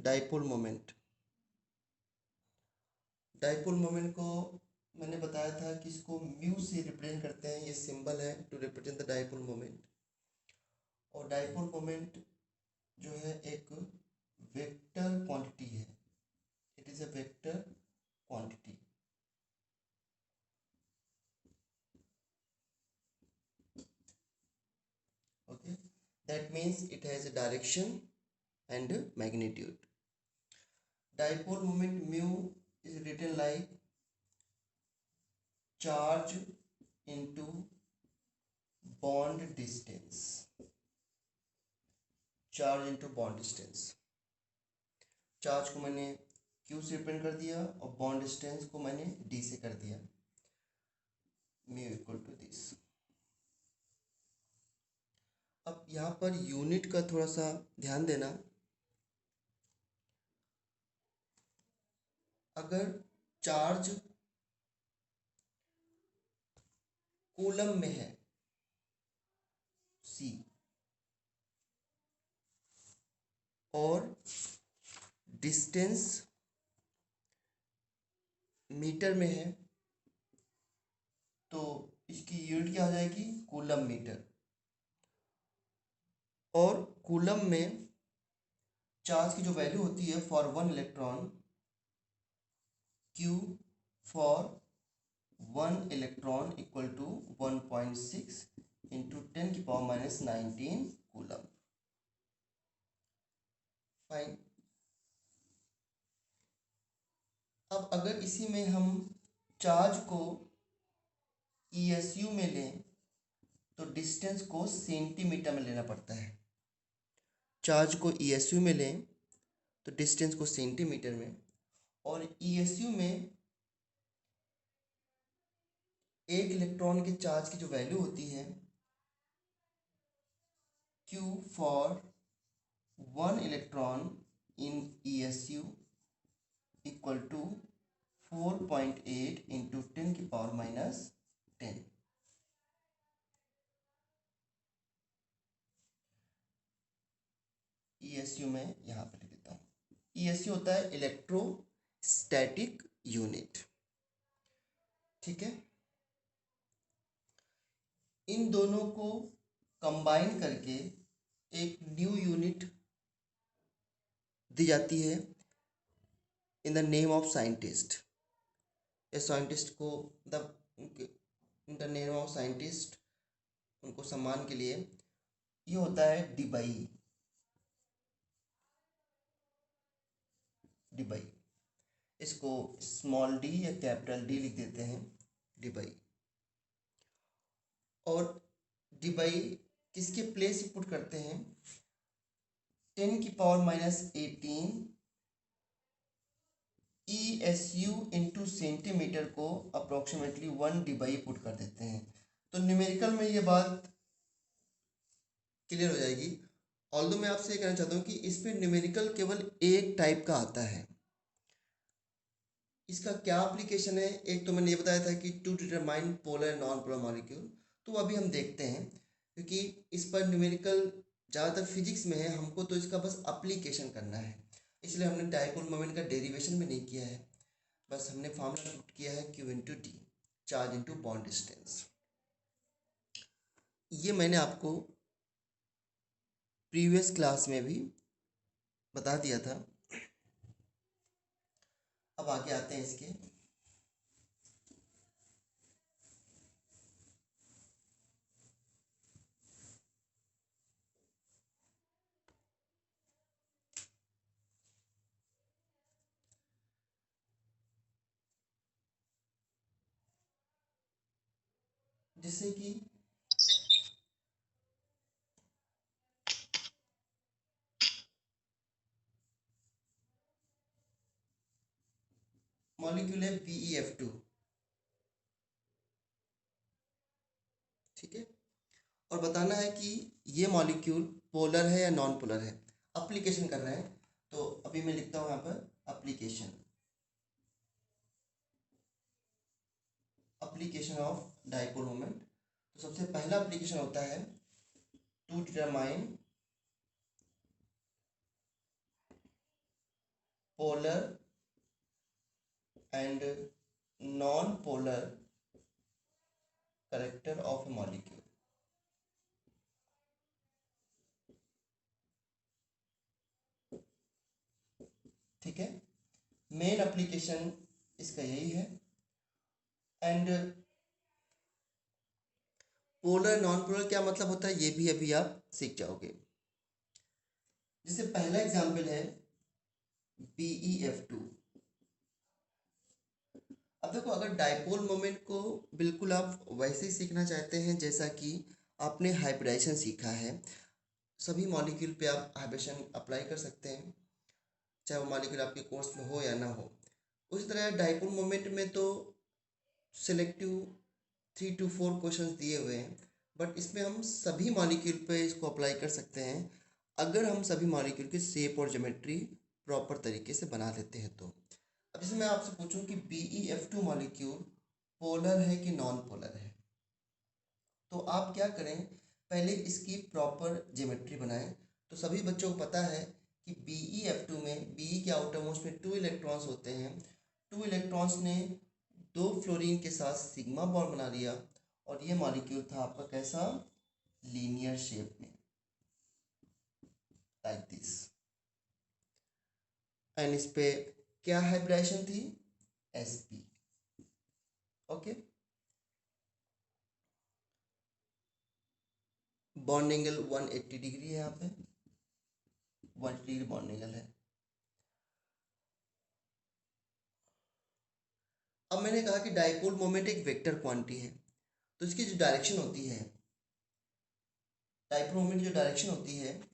Dipole moment. Dipole moment को मैंने बताया था कि इसको म्यू से रिप्रेजेंट करते हैं, ये सिंबल है to represent the dipole moment. और डाइपोल मोमेंट जो है एक वेक्टर क्वांटिटी है, it is a vector quantity. Okay, that means it has a direction and magnitude. Dipole moment mu is written like charge into bond distance. Charge into bond distance. Charge को मैंने Q से represent कर दिया और bond distance को मैंने D से कर दिया, म्यू इक्वल टू दिस। अब यहाँ पर यूनिट का थोड़ा सा ध्यान देना। अगर चार्ज कूलम में है C और डिस्टेंस मीटर में है तो इसकी यूनिट क्या हो जाएगी, कूलम मीटर। और कूलम में चार्ज की जो वैल्यू होती है for 1 electron, Q for 1 electron equal to 1.6 into 10⁻⁹ coulomb. Fine. अब अगर इसी में हम चार्ज को ESU में लें तो डिस्टेंस को सेंटीमीटर में लेना पड़ता है। चार्ज को ESU में लें तो डिस्टेंस को सेंटीमीटर में, और ESU में एक इलेक्ट्रॉन के चार्ज की जो वैल्यू होती है Q for 1 electron in ESU equal to 4.8 into 10⁻⁻10। ESU में यहाँ पे लिख देता हूँ। ESU होता है इलेक्ट्रोस्टैटिक यूनिट। ठीक है, इन दोनों को कंबाइन करके एक न्यू यूनिट दी जाती है in the name of scientist. इस साइंटिस्ट को in the name of scientist, उनको सम्मान के लिए ये होता है डिबाई। डिबाई, इसको स्मॉल डी या कैपिटल डी लिख देते हैं, डिबाई। और डिबाई किसके प्लेस पुट करते हैं, 10⁻⁻18 ESU इंटू सेंटीमीटर को अप्रोक्सीमेटली 1 डिबाई पुट कर देते हैं। तो न्यूमेरिकल में ये बात क्लियर हो जाएगी। ऑल्दो मैं आपसे कहना चाहता हूँ कि इस पे न्यूमेरिकल केवल एक टाइप का आता है। इसका क्या एप्लीकेशन है, एक तो मैंने ये बताया था कि to determine polar and non polar molecule, तो अभी हम देखते हैं क्योंकि इस पर न्यूमेरिकल ज़्यादातर फिजिक्स में है, हमको तो इसका बस एप्लीकेशन करना है, इसलिए हमने डाइपोल मोमेंट का डेरिवेशन भी नहीं किया है, बस हमने फार्मूला पुट किया है Q into D, charge into bond distance. ये मैंने आपको प्रीवियस क्लास में भी बता दिया था। अब आगे आते हैं इसके। जैसे कि मॉलिक्यूल है BeF2, ठीक है, और बताना है कि ये मॉलिक्यूल पोलर है या नॉन पोलर है, एप्लीकेशन कर रहे हैं। तो अभी मैं लिखता हूँ यहाँ पर application, application of dipole moment. तो सबसे पहला एप्लीकेशन होता है to determine polar and non-polar character of a molecule. ठीक है, मेन एप्लीकेशन इसका यही है। एंड पोलर नॉन पोलर क्या मतलब होता है ये भी अभी आप सीख जाओगे। जैसे पहला एग्जांपल है BeF2। अब देखो, अगर डाइपोल मोमेंट को बिल्कुल आप वैसे ही सीखना चाहते हैं जैसा कि आपने हाइब्रिडाइजेशन सीखा है, सभी मॉलिक्यूल पे आप हाइब्रिडेशन अप्लाई कर सकते हैं, चाहे वो मॉलिक्यूल आपके कोर्स में हो या ना हो। उसी तरह डाइपोल मोमेंट में तो सिलेक्टिव 3 to 4 क्वेश्चंस दिए हुए हैं, बट इसमें हम सभी मॉलिक्यूल पे इसको अप्लाई कर सकते हैं अगर हम सभी मॉलिक्यूल की शेप और ज्योमेट्री प्रॉपर तरीके से बना लेते हैं तो। अब जैसे मैं आपसे पूछूं कि BeF2 मॉलिक्यूल पोलर है कि नॉन पोलर है, तो आप क्या करें, पहले इसकी प्रॉपर ज्योमेट्री बनाएं। तो सभी बच्चों को पता है कि BeF2 में Be के आउटर मोस्ट में 2 इलेक्ट्रॉन्स होते हैं। 2 इलेक्ट्रॉन्स ने 2 फ्लोरीन के साथ सिग्मा बॉन्ड बना लिया और ये मॉलिक्यूल था आपका कैसा, लीनियर शेप में, लाइक दिस। एंड इस पे क्या हाइब्रिडेशन थी, sp। Okay, bond angle 180 degree है, यहाँ पे 180 डिग्री बॉन्ड एंगल है। अब मैंने कहा कि डाइपोल मोमेंट एक वेक्टर क्वांटिटी है, तो इसकी जो डायरेक्शन होती है, डाइपोल मोमेंट की जो डायरेक्शन होती है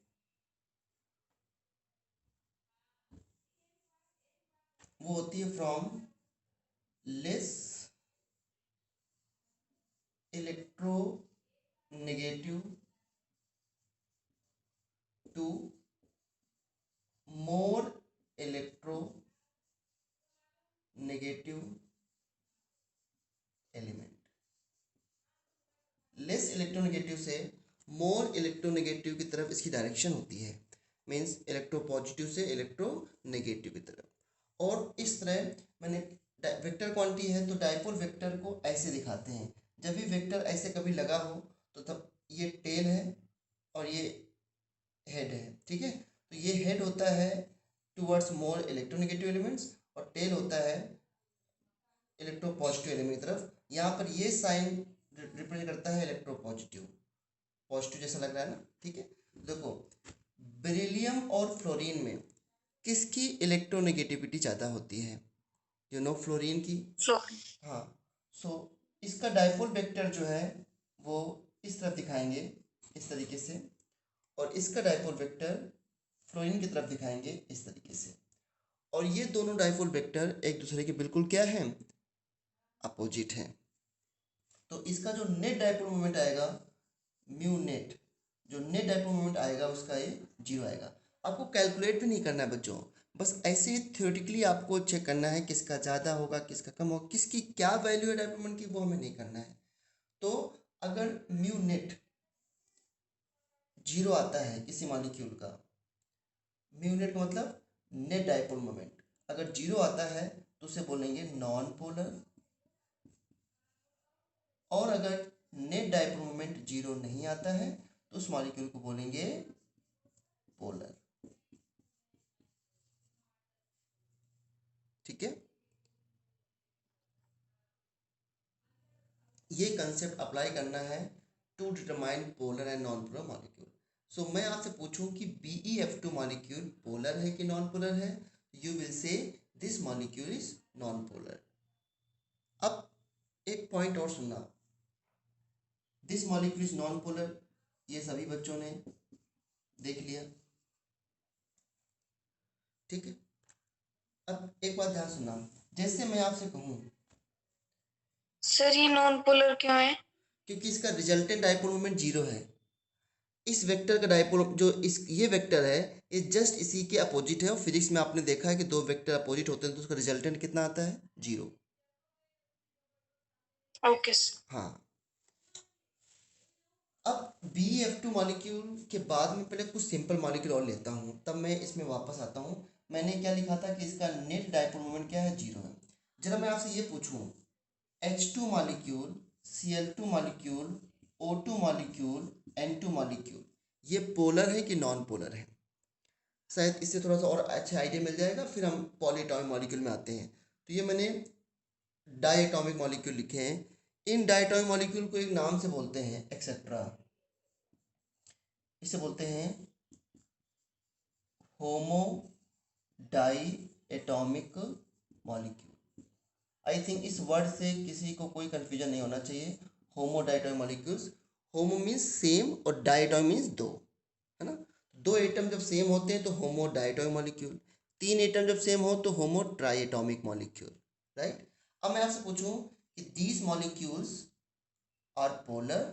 वो होती है from less electronegative to more electronegative element. Less electronegative से मोर इलेक्ट्रोनेगेटिव की तरफ इसकी डायरेक्शन होती है, मीन्स इलेक्ट्रोपॉजिटिव से इलेक्ट्रोनेगेटिव की तरफ। और इस तरह मैंने वेक्टर क्वांटिटी है तो डाइपोल वेक्टर को ऐसे दिखाते हैं। जब भी वेक्टर ऐसे कभी लगा हो तो तब ये टेल है और ये हेड है, ठीक है। तो ये हेड होता है टुवर्ड्स मोर इलेक्ट्रोनेगेटिव एलिमेंट्स और टेल होता है इलेक्ट्रोपॉजिटिव एलिमेंट की तरफ। यहाँ पर ये साइन रिप्रेजेंट करता है इलेक्ट्रोपॉजिटिव, पॉजिटिव जैसा लग रहा है ना, ठीक है। देखो, बेरिलियम और फ्लोरीन में किसकी इलेक्ट्रोनेगेटिविटी ज़्यादा होती है, यू नो, फ्लोरीन की। हाँ, सो इसका डाइपोल वेक्टर जो है वो इस तरफ दिखाएंगे इस तरीके से, और इसका डाइपोल वेक्टर फ्लोरीन की तरफ दिखाएंगे इस तरीके से। और ये दोनों डाइपोल वेक्टर एक दूसरे के बिल्कुल क्या है, अपोजिट है। तो इसका जो नेट डाइपोल मोमेंट आएगा, म्यू नेट, जो नेट डाइपोल मोमेंट आएगा उसका ये 0 आएगा। आपको कैलकुलेट भी नहीं करना है बच्चों, बस ऐसे ही थ्योरेटिकली आपको चेक करना है किसका ज़्यादा होगा किसका कम होगा, किसकी क्या वैल्यू है डाइपोल मोमेंट की, वो हमें नहीं करना है। तो अगर म्यू नेट 0 आता है किसी मॉलिक्यूल का, म्यू नेट का मतलब नेट डाइपोल मोमेंट अगर 0 आता है तो उसे बोलेंगे नॉन पोलर, और अगर नेट डाइपोल मोमेंट 0 नहीं आता है तो उस मॉलिक्यूल को बोलेंगे पोलर, ठीक है। ये कंसेप्ट अप्लाई करना है to determine polar and non polar molecule. So मैं आपसे पूछूं कि BeF2 मॉलिक्यूल पोलर है कि नॉन पोलर है, you will say this molecule is non polar. अब एक पॉइंट और सुनना, this molecule is non polar, ये सभी बच्चों ने देख लिया, ठीक है। अब एक बात ध्यान सुनना, जैसे मैं आपसे कहूँ सर ये नॉन पोलर क्यों है, क्योंकि इसका रिजल्टेंट डाइपोल मोमेंट 0 है। इस वेक्टर का डाइपोल जो इस ये वेक्टर है ये जस्ट इसी के अपोजिट है, और फिजिक्स में आपने देखा है कि दो वेक्टर अपोजिट होते हैं तो उसका रिजल्टेंट कितना आता है, 0। Okay sir. हाँ, अब BeF2 मॉलिक्यूल के बाद में पहले कुछ सिंपल मॉलिक्यूल और लेता हूँ, तब मैं इसमें वापस आता हूँ मैंने क्या लिखा था कि इसका नेट डायपोल मोमेंट क्या है, 0 है। जरा मैं आपसे ये पूछूं, H2 molecule, Cl2 molecule, O2 molecule, N2 molecule, ये पोलर है कि नॉन पोलर है? शायद इससे थोड़ा सा और अच्छा आइडिया मिल जाएगा, फिर हम पॉलीएटॉमिक मॉलिक्यूल में आते हैं। तो ये मैंने डायटॉमिक मॉलिक्यूल लिखे हैं। इन डायटॉमिक मॉलिक्यूल को एक नाम से बोलते हैं एक्सेट्रा, इसे बोलते हैं homo diatomic molecule. I think इस वर्ड से किसी को कोई कंफ्यूजन नहीं होना चाहिए। Homo diatomic molecules, homo means same और डायटॉमिक मीन्स दो, है ना? दो एटम जब सेम होते हैं तो होमो डायटॉमिक मॉलिक्यूल, तीन एटम जब सेम हो तो होमो ट्राइएटॉमिक मॉलिक्यूल, राइट? अब मैं आपसे पूछूं कि these molecules are polar,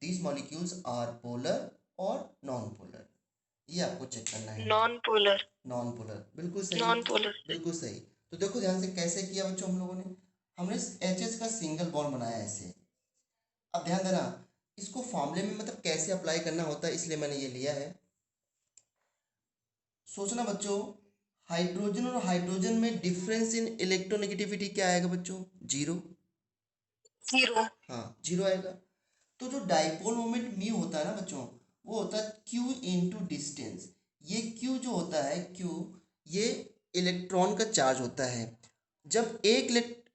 these molecules are polar और नॉन पोलर, ये आपको चेक करना है। Non polar. नॉन पोलर, बिल्कुल सही, नॉन पोलर। बिल्कुल सही। तो देखो ध्यान से कैसे किया बच्चों हम लोगों ने, हमने एच का सिंगल बॉन्ड बनाया ऐसे। अब ध्यान देना, इसको फॉर्मूले में मतलब कैसे अप्लाई करना होता है, इसलिए मैंने ये लिया है। सोचना बच्चों, हाइड्रोजन और हाइड्रोजन में डिफरेंस इन इलेक्ट्रोनेगेटिविटी क्या आएगा बच्चों? 0। 0। हाँ 0 आएगा। तो जो डाइपोल मोमेंट म्यू होता है ना बच्चों, वो होता है q इंटू डिस्टेंस। ये q जो होता है, q ये इलेक्ट्रॉन का चार्ज होता है। जब एक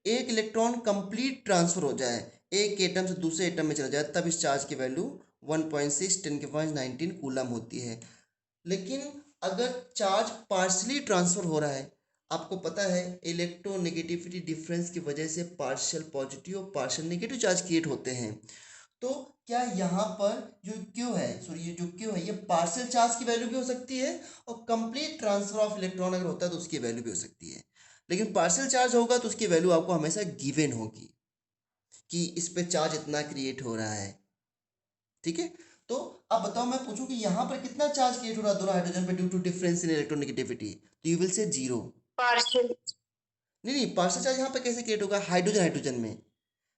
इलेक्ट्रॉन कंप्लीट ट्रांसफर हो जाए, एक एटम से दूसरे एटम में चला जाए, तब इस चार्ज की वैल्यू 1.6 10⁻19 कूलम होती है। लेकिन अगर चार्ज पार्शली ट्रांसफर हो रहा है, आपको पता है इलेक्ट्रोनेगेटिविटी डिफरेंस की वजह से पार्शियल पॉजिटिव और पार्शियल नेगेटिव चार्ज क्रिएट होते हैं। तो क्या यहाँ पर जो क्यू है, सॉरी ये जो क्यू है, ये पार्शियल चार्ज की वैल्यू भी हो सकती है और कंप्लीट ट्रांसफर ऑफ इलेक्ट्रॉन अगर होता है तो उसकी वैल्यू भी हो सकती है। लेकिन पार्शियल चार्ज होगा तो उसकी वैल्यू आपको हमेशा गिवन होगी कि इस पे चार्ज इतना क्रिएट हो रहा है, ठीक है? तो अब बताओ, मैं पूछूं कि यहाँ पर कितना चार्ज क्रिएट हो रहा है दोनों हाइड्रोजन पे due to difference in electronegativity, तो यू विल से 0। पार्शियल। नहीं नहीं, पार्शियल चार्ज यहाँ पे कैसे क्रिएट होगा हाइड्रोजन हाइड्रोजन में?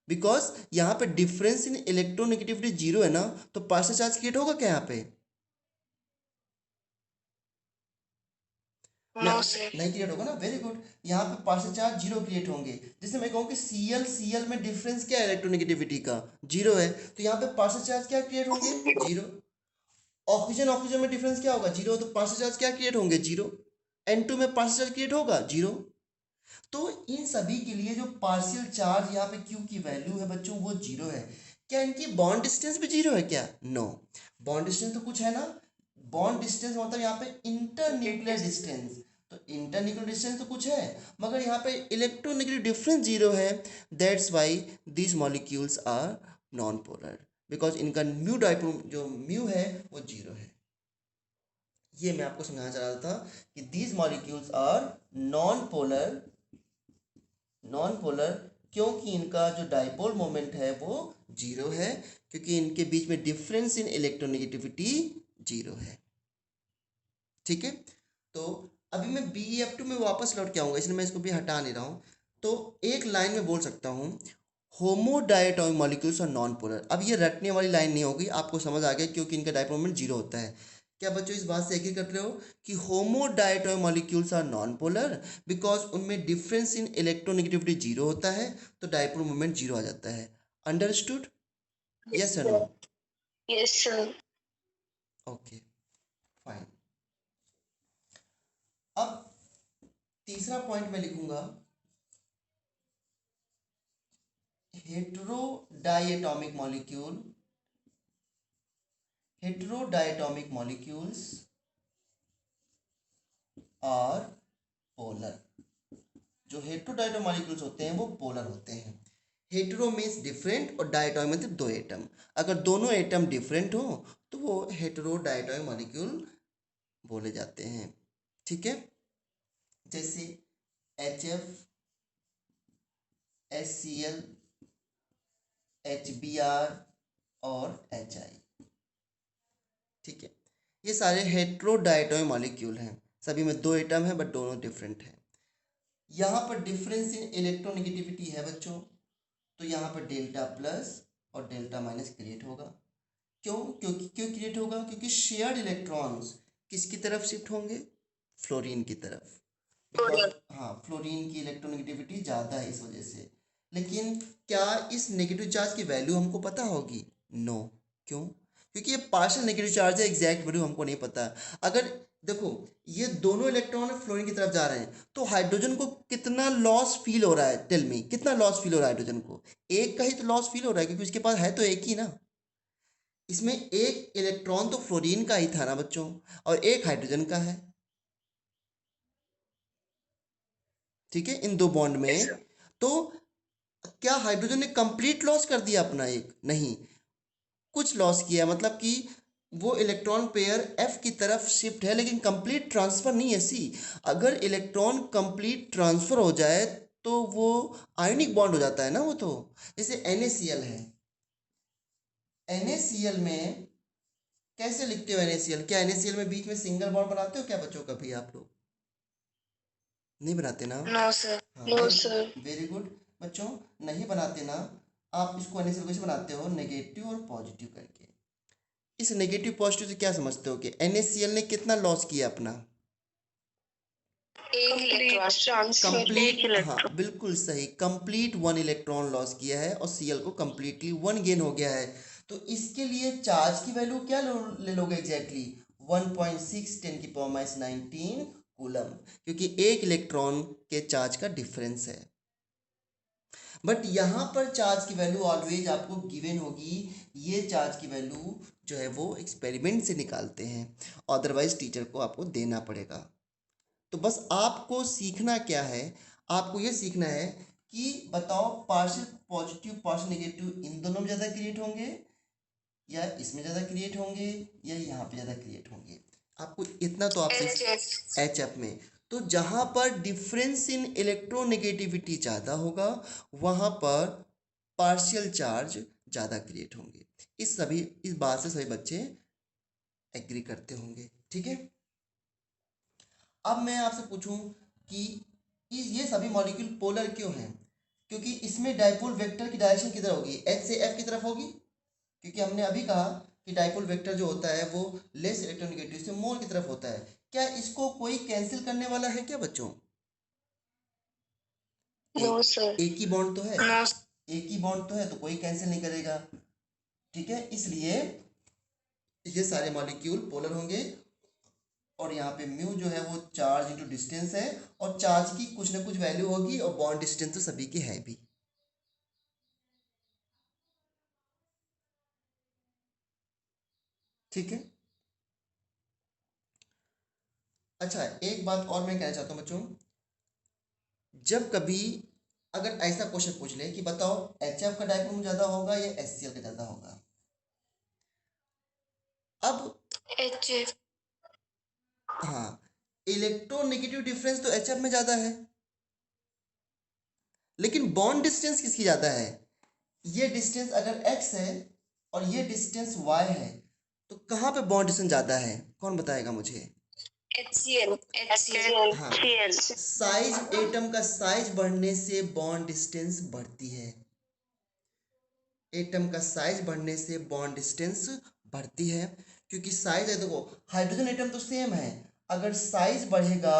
बिकॉज यहाँ पे डिफरेंस इन इलेक्ट्रोनेगेटिविटी 0 है ना, तो पार्शियल चार्ज क्रिएट होगा क्या यहाँ पे? ना, नो सर। नहीं क्रिएट होगा ना, वेरी गुड। यहाँ पे पार्शियल चार्ज 0 क्रिएट होंगे। जैसे मैं कहूँ कि Cl में डिफरेंस क्या है इलेक्ट्रोनेगेटिविटी का, 0 है, तो यहाँ पे पार्शियल चार्ज क्या क्रिएट होंगे? 0। ऑक्सीजन ऑक्सीजन में डिफरेंस क्या होगा? 0, तो पार्शियल चार्ज क्या क्रिएट होंगे? 0। N2 में पार्शियल चार्ज क्रिएट होगा? 0। तो इन सभी के लिए जो पार्शियल चार्ज यहाँ पे Q की वैल्यू है बच्चों, वो 0 है। क्या इनकी बॉन्ड डिस्टेंस भी 0 है क्या? नो। बॉन्ड डिस्टेंस तो कुछ है ना, बॉन्ड डिस्टेंस मतलब यहाँ पे इंटरन्यूक्लियर डिस्टेंस, तो इंटरन्यूक्लियर डिस्टेंस तो कुछ है, मगर यहाँ पे इलेक्ट्रोनेगेटिव डिफरेंस 0 है। That's why these molecules are non polar, because इनका म्यू डाइपोल जो म्यू है वो 0 है। ये मैं आपको समझाना चाह रहा था कि these molecules are non polar, non polar क्योंकि इनका जो डाइपोल मोमेंट है वो 0 है, क्योंकि इनके बीच में डिफरेंस इन इलेक्ट्रोनेगेटिविटी 0 है, ठीक है? तो अभी मैं BeF2 में वापस लौट के आऊँगा, इसलिए मैं इसको भी हटा नहीं रहा हूँ। तो एक लाइन में बोल सकता हूँ होमोडायटोमिक मॉलिक्यूल्स और नॉन पोलर। अब ये रटने वाली लाइन नहीं होगी, आपको समझ आ गया क्योंकि इनका डायपोल मोमेंट 0 होता है। क्या बच्चों इस बात से एग्री कर रहे हो कि homo diatomic molecules are non polar because उनमें डिफरेंस इन इलेक्ट्रोनेगेटिविटी 0 होता है, तो डायपोल मोमेंट 0 आ जाता है। अंडरस्टूड? यस और no? Yes sir. Okay fine. अब तीसरा पॉइंट मैं लिखूंगा, heterodiatomic molecule, heterodiatomic molecules are polar. जो हेटेरोडायटोमिक मॉलिक्यूल्स होते हैं वो पोलर होते हैं। हेटेरो मीन्स डिफरेंट और डायटोमिक मतलब दो एटम। अगर दोनों एटम डिफरेंट हो तो वो हेटेरोडायटोमिक मॉलिक्यूल बोले जाते हैं, ठीक है? जैसे HF, HCl, HBr और HI, ठीक है? ये सारे हेटेरोडायटोमिक मॉलिक्यूल हैं, सभी में दो एटम है बट दोनों डिफरेंट हैं। यहाँ पर डिफरेंस इन इलेक्ट्रोनेगेटिविटी है बच्चों, तो यहाँ पर डेल्टा प्लस और डेल्टा माइनस क्रिएट होगा। क्यों क्रिएट होगा? क्योंकि शेयर्ड इलेक्ट्रॉन्स किसकी तरफ शिफ्ट होंगे? फ्लोरीन की तरफ, बिकॉज हाँ फ्लोरीन की इलेक्ट्रोनेगेटिविटी ज़्यादा है इस वजह से। लेकिन क्या इस नेगेटिव चार्ज की वैल्यू हमको पता होगी? नो। क्यों? क्योंकि ये पार्शियल नेगेटिव चार्ज है, एग्जैक्ट वैल्यू हमको नहीं पता। अगर देखो ये दोनों इलेक्ट्रॉन फ्लोरीन की तरफ जा रहे हैं तो हाइड्रोजन को कितना लॉस फील हो रहा है? टेल मी, कितना लॉस फील हो रहा है हाइड्रोजन को? एक का ही तो लॉस फील हो रहा है, क्योंकि उसके पास है तो एक ही ना। इसमें एक इलेक्ट्रॉन तो फ्लोरीन का ही था ना बच्चों, और एक हाइड्रोजन का है। ठीक है, इन दो बॉन्ड में तो क्या हाइड्रोजन ने कंप्लीट लॉस कर दिया अपना? एक नहीं, कुछ लॉस किया, मतलब कि वो इलेक्ट्रॉन पेयर एफ की तरफ शिफ्ट है, लेकिन कंप्लीट ट्रांसफर नहीं है। सी, अगर इलेक्ट्रॉन कंप्लीट ट्रांसफर हो जाए तो वो आयनिक बॉन्ड हो जाता है ना। वो तो जैसे NaCl है, NaCl में कैसे लिखते हो NaCl? क्या NaCl में बीच में सिंगल बॉन्ड बनाते हो क्या बच्चों कभी आप लोग? नहीं बनाते ना? No sir. हाँ, नो सर। वेरी गुड बच्चों, नहीं बनाते ना। आप इसको NaCl कैसे बनाते हो? नेगेटिव और पॉजिटिव करके। इस नेगेटिव पॉजिटिव से क्या समझते हो कि NaCl ने कितना लॉस किया अपना? एक इलेक्ट्रॉन कंप्लीट, हाँ बिल्कुल सही, कंप्लीट 1 इलेक्ट्रॉन लॉस किया है और Cl को कंप्लीटली 1 गेन हो गया है। तो इसके लिए चार्ज की वैल्यू क्या ले लोगे एग्जैक्टली? 1.6 10⁻19 कूलम, क्योंकि एक इलेक्ट्रॉन के चार्ज का डिफरेंस है। बट यहाँ पर चार्ज की वैल्यू ऑलवेज आपको गिवन होगी। ये चार्ज की वैल्यू जो है वो एक्सपेरिमेंट से निकालते हैं, अदरवाइज टीचर को आपको देना पड़ेगा। तो बस आपको सीखना क्या है? आपको ये सीखना है कि बताओ पार्शियल पॉजिटिव पार्शियल नेगेटिव इन दोनों में ज़्यादा क्रिएट होंगे, या इसमें ज़्यादा क्रिएट होंगे, या यहाँ पे ज़्यादा क्रिएट होंगे। आपको इतना तो आप एच एफ में, तो जहाँ पर डिफरेंस इन इलेक्ट्रोनेगेटिविटी ज़्यादा होगा वहाँ पर पार्शियल चार्ज ज़्यादा क्रिएट होंगे। इस बात से सभी बच्चे एग्री करते होंगे। ठीक है, अब मैं आपसे पूछूं कि ये सभी मॉलिक्यूल पोलर क्यों हैं? क्योंकि इसमें डाइपोल वेक्टर की डायरेक्शन किधर होगी? एच से एफ की तरफ होगी, क्योंकि हमने अभी कहा कि डाइपोल वेक्टर जो होता है वो लेस इलेक्ट्रोनेगेटिव से मोर की तरफ होता है। क्या इसको कोई कैंसिल करने वाला है क्या बच्चों? No sir. एक ही बॉन्ड तो है, एक ही बॉन्ड तो है, तो कोई कैंसिल नहीं करेगा। ठीक है, इसलिए ये सारे मॉलिक्यूल पोलर होंगे। और यहाँ पे म्यू जो है वो चार्ज इंटू डिस्टेंस है, और चार्ज की कुछ ना कुछ वैल्यू होगी, और बॉन्ड डिस्टेंस तो सभी के है भी। ठीक है, अच्छा एक बात और मैं कहना चाहता हूँ बच्चों, जब कभी अगर ऐसा क्वेश्चन पूछ ले कि बताओ HF का डायपोल ज़्यादा होगा या HCl का ज़्यादा होगा? अब एच। हाँ, इलेक्ट्रोनेगेटिव डिफरेंस तो HF में ज़्यादा है, लेकिन बॉन्ड डिस्टेंस किसकी ज़्यादा है? ये डिस्टेंस अगर x है और ये डिस्टेंस y है, तो कहाँ पे बॉन्ड डिस्टेंस ज़्यादा है? कौन बताएगा मुझे? HCl। हाँ, साइज, एटम का साइज बढ़ने से बॉन्ड डिस्टेंस बढ़ती है। एटम का साइज बढ़ने से बॉन्ड डिस्टेंस बढ़ती है, क्योंकि साइज है, देखो हाइड्रोजन एटम तो सेम है, अगर साइज बढ़ेगा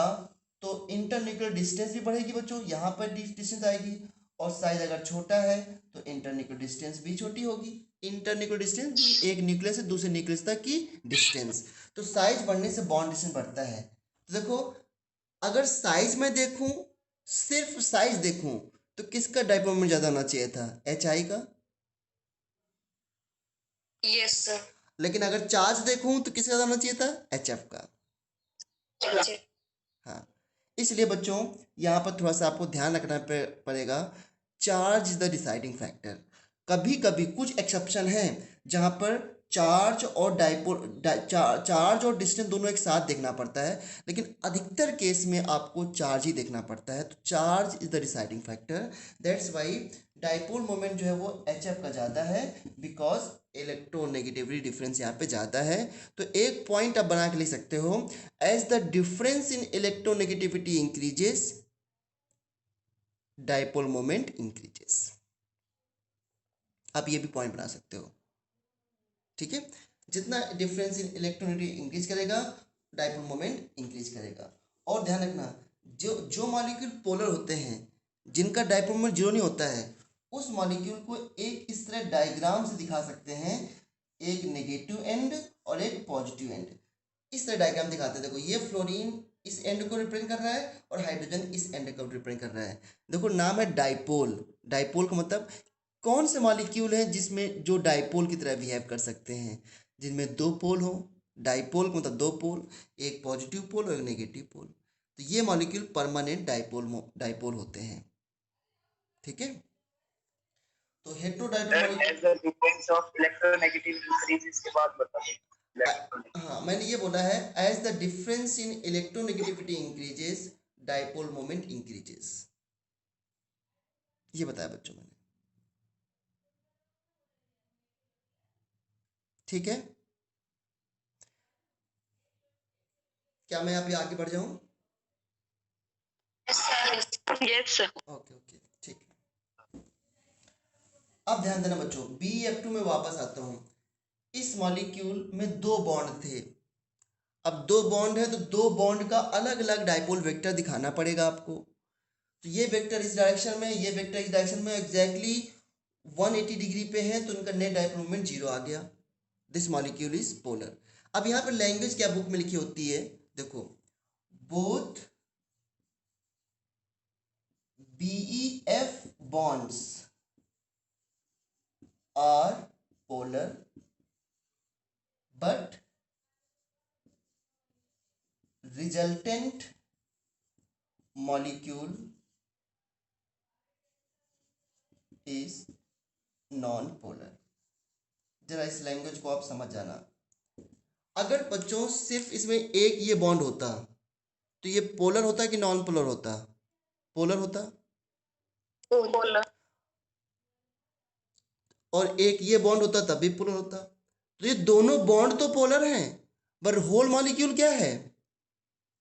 तो इंटरन्यूक्लियर डिस्टेंस भी बढ़ेगी बच्चों, यहाँ पर डिस्टेंस आएगी। और साइज अगर छोटा है तो इंटरन्यूक्लियर डिस्टेंस भी छोटी होगी। इंटरन्यूक्लियर डिस्टेंस भी एक न्यूक्लियस से दूसरे न्यूक्लियस तक की डिस्टेंस। तो साइज बढ़ने से बॉन्ड डिस्टेंस बढ़ता है। तो देखो अगर साइज में देखूं, सिर्फ साइज देखूं, तो किसका डायपोल मोमेंट ज़्यादा होना चाहिए था? HI का। Yes sir. लेकिन अगर चार्ज देखूं तो किसका होना चाहिए था? HF का। हाँ, इसलिए बच्चों यहाँ पर थोड़ा सा आपको ध्यान रखना पड़ेगा, charge is the deciding factor. कभी कभी कुछ एक्सेप्शन हैं जहाँ पर चार्ज और चार्ज और डिस्टेंस दोनों एक साथ देखना पड़ता है, लेकिन अधिकतर केस में आपको चार्ज ही देखना पड़ता है। तो charge is the deciding factor, that's why dipole moment जो है वो HF का ज़्यादा है, बिकॉज इलेक्ट्रोनेगेटिविटी डिफरेंस यहाँ पे ज़्यादा है। तो एक पॉइंट आप बना के लिख सकते हो, as the difference in electronegativity increases dipole moment increases. आप ये भी पॉइंट बना सकते हो। ठीक है, जितना डिफरेंस इन इलेक्ट्रोनेगेटिविटी इंक्रीज करेगा डाइपोल मोमेंट इंक्रीज करेगा। और ध्यान रखना, जो जो मॉलिक्यूल पोलर होते हैं, जिनका डाइपोल मोमेंट जीरो नहीं होता है, उस मॉलिक्यूल को एक इस तरह डायग्राम से दिखा सकते हैं, एक नेगेटिव एंड और एक पॉजिटिव एंड। इस तरह डायग्राम दिखाते हैं। देखो ये फ्लोरीन इस एंड को रिप्रेजेंट कर रहा है और हाइड्रोजन इस एंड को रिप्रेजेंट कर रहा है। देखो नाम है डाइपोल। डाइपोल का मतलब कौन से मॉलिक्यूल है जिसमें जो डाइपोल की तरह बिहेव कर सकते हैं, जिनमें दो पोल हो। डाइपोल का मतलब दो पोल, एक पॉजिटिव पोल और एक नेगेटिव पोल। तो ये मॉलिक्यूल परमानेंट डाइपोल होते हैं। ठीक है, तो हेटेरोडाइपोल molecule as the difference of electronegative increases के बाद बता दें। हाँ मैंने ये बोला है, as the difference in electronegativity increases dipole moment increases, ये बताया बच्चों मैंने। ठीक है, क्या मैं यहाँ पे आगे बढ़ जाऊं? Yes sir. ओके ओके ठीक है। अब ध्यान देना बच्चों, BF2 में वापस आता हूँ। इस मॉलिक्यूल में दो बॉन्ड थे। अब दो बॉन्ड है तो दो बॉन्ड का अलग अलग डाइपोल वेक्टर दिखाना पड़ेगा आपको। तो ये वेक्टर इस डायरेक्शन में, ये वेक्टर इस डायरेक्शन में एग्जैक्टली 180 डिग्री पे है, तो उनका नेट डाइपोल मोमेंट जीरो आ गया। This molecule is polar. अब यहाँ पर लैंग्वेज क्या बुक में लिखी होती है, देखो, both BEF bonds are polar but resultant molecule is non-polar। जरा इस लैंग्वेज को आप समझ जाना। अगर बच्चों सिर्फ इसमें एक ये बॉन्ड होता तो ये पोलर होता कि नॉन पोलर होता? पोलर होता। पोलर। और एक ये बॉन्ड होता तब भी पोलर होता। तो ये दोनों बॉन्ड तो पोलर हैं, पर होल मॉलिक्यूल क्या है?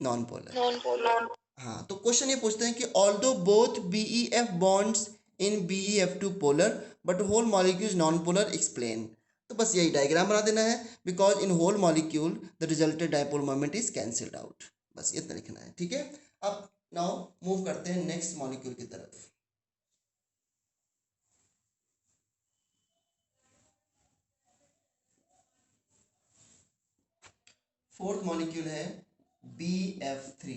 Non polar. Non polar. हाँ, तो क्वेश्चन ये पूछते हैं कि although both BEF bonds in BEF2 polar but whole molecule non polar, explain. तो बस यही डायग्राम बना देना है, because in whole molecule the resulted dipole moment is cancelled out. बस इतना लिखना है। ठीक है, अब नाउ मूव करते हैं नेक्स्ट मॉलिक्यूल की तरफ। फोर्थ मॉलिक्यूल है BF3,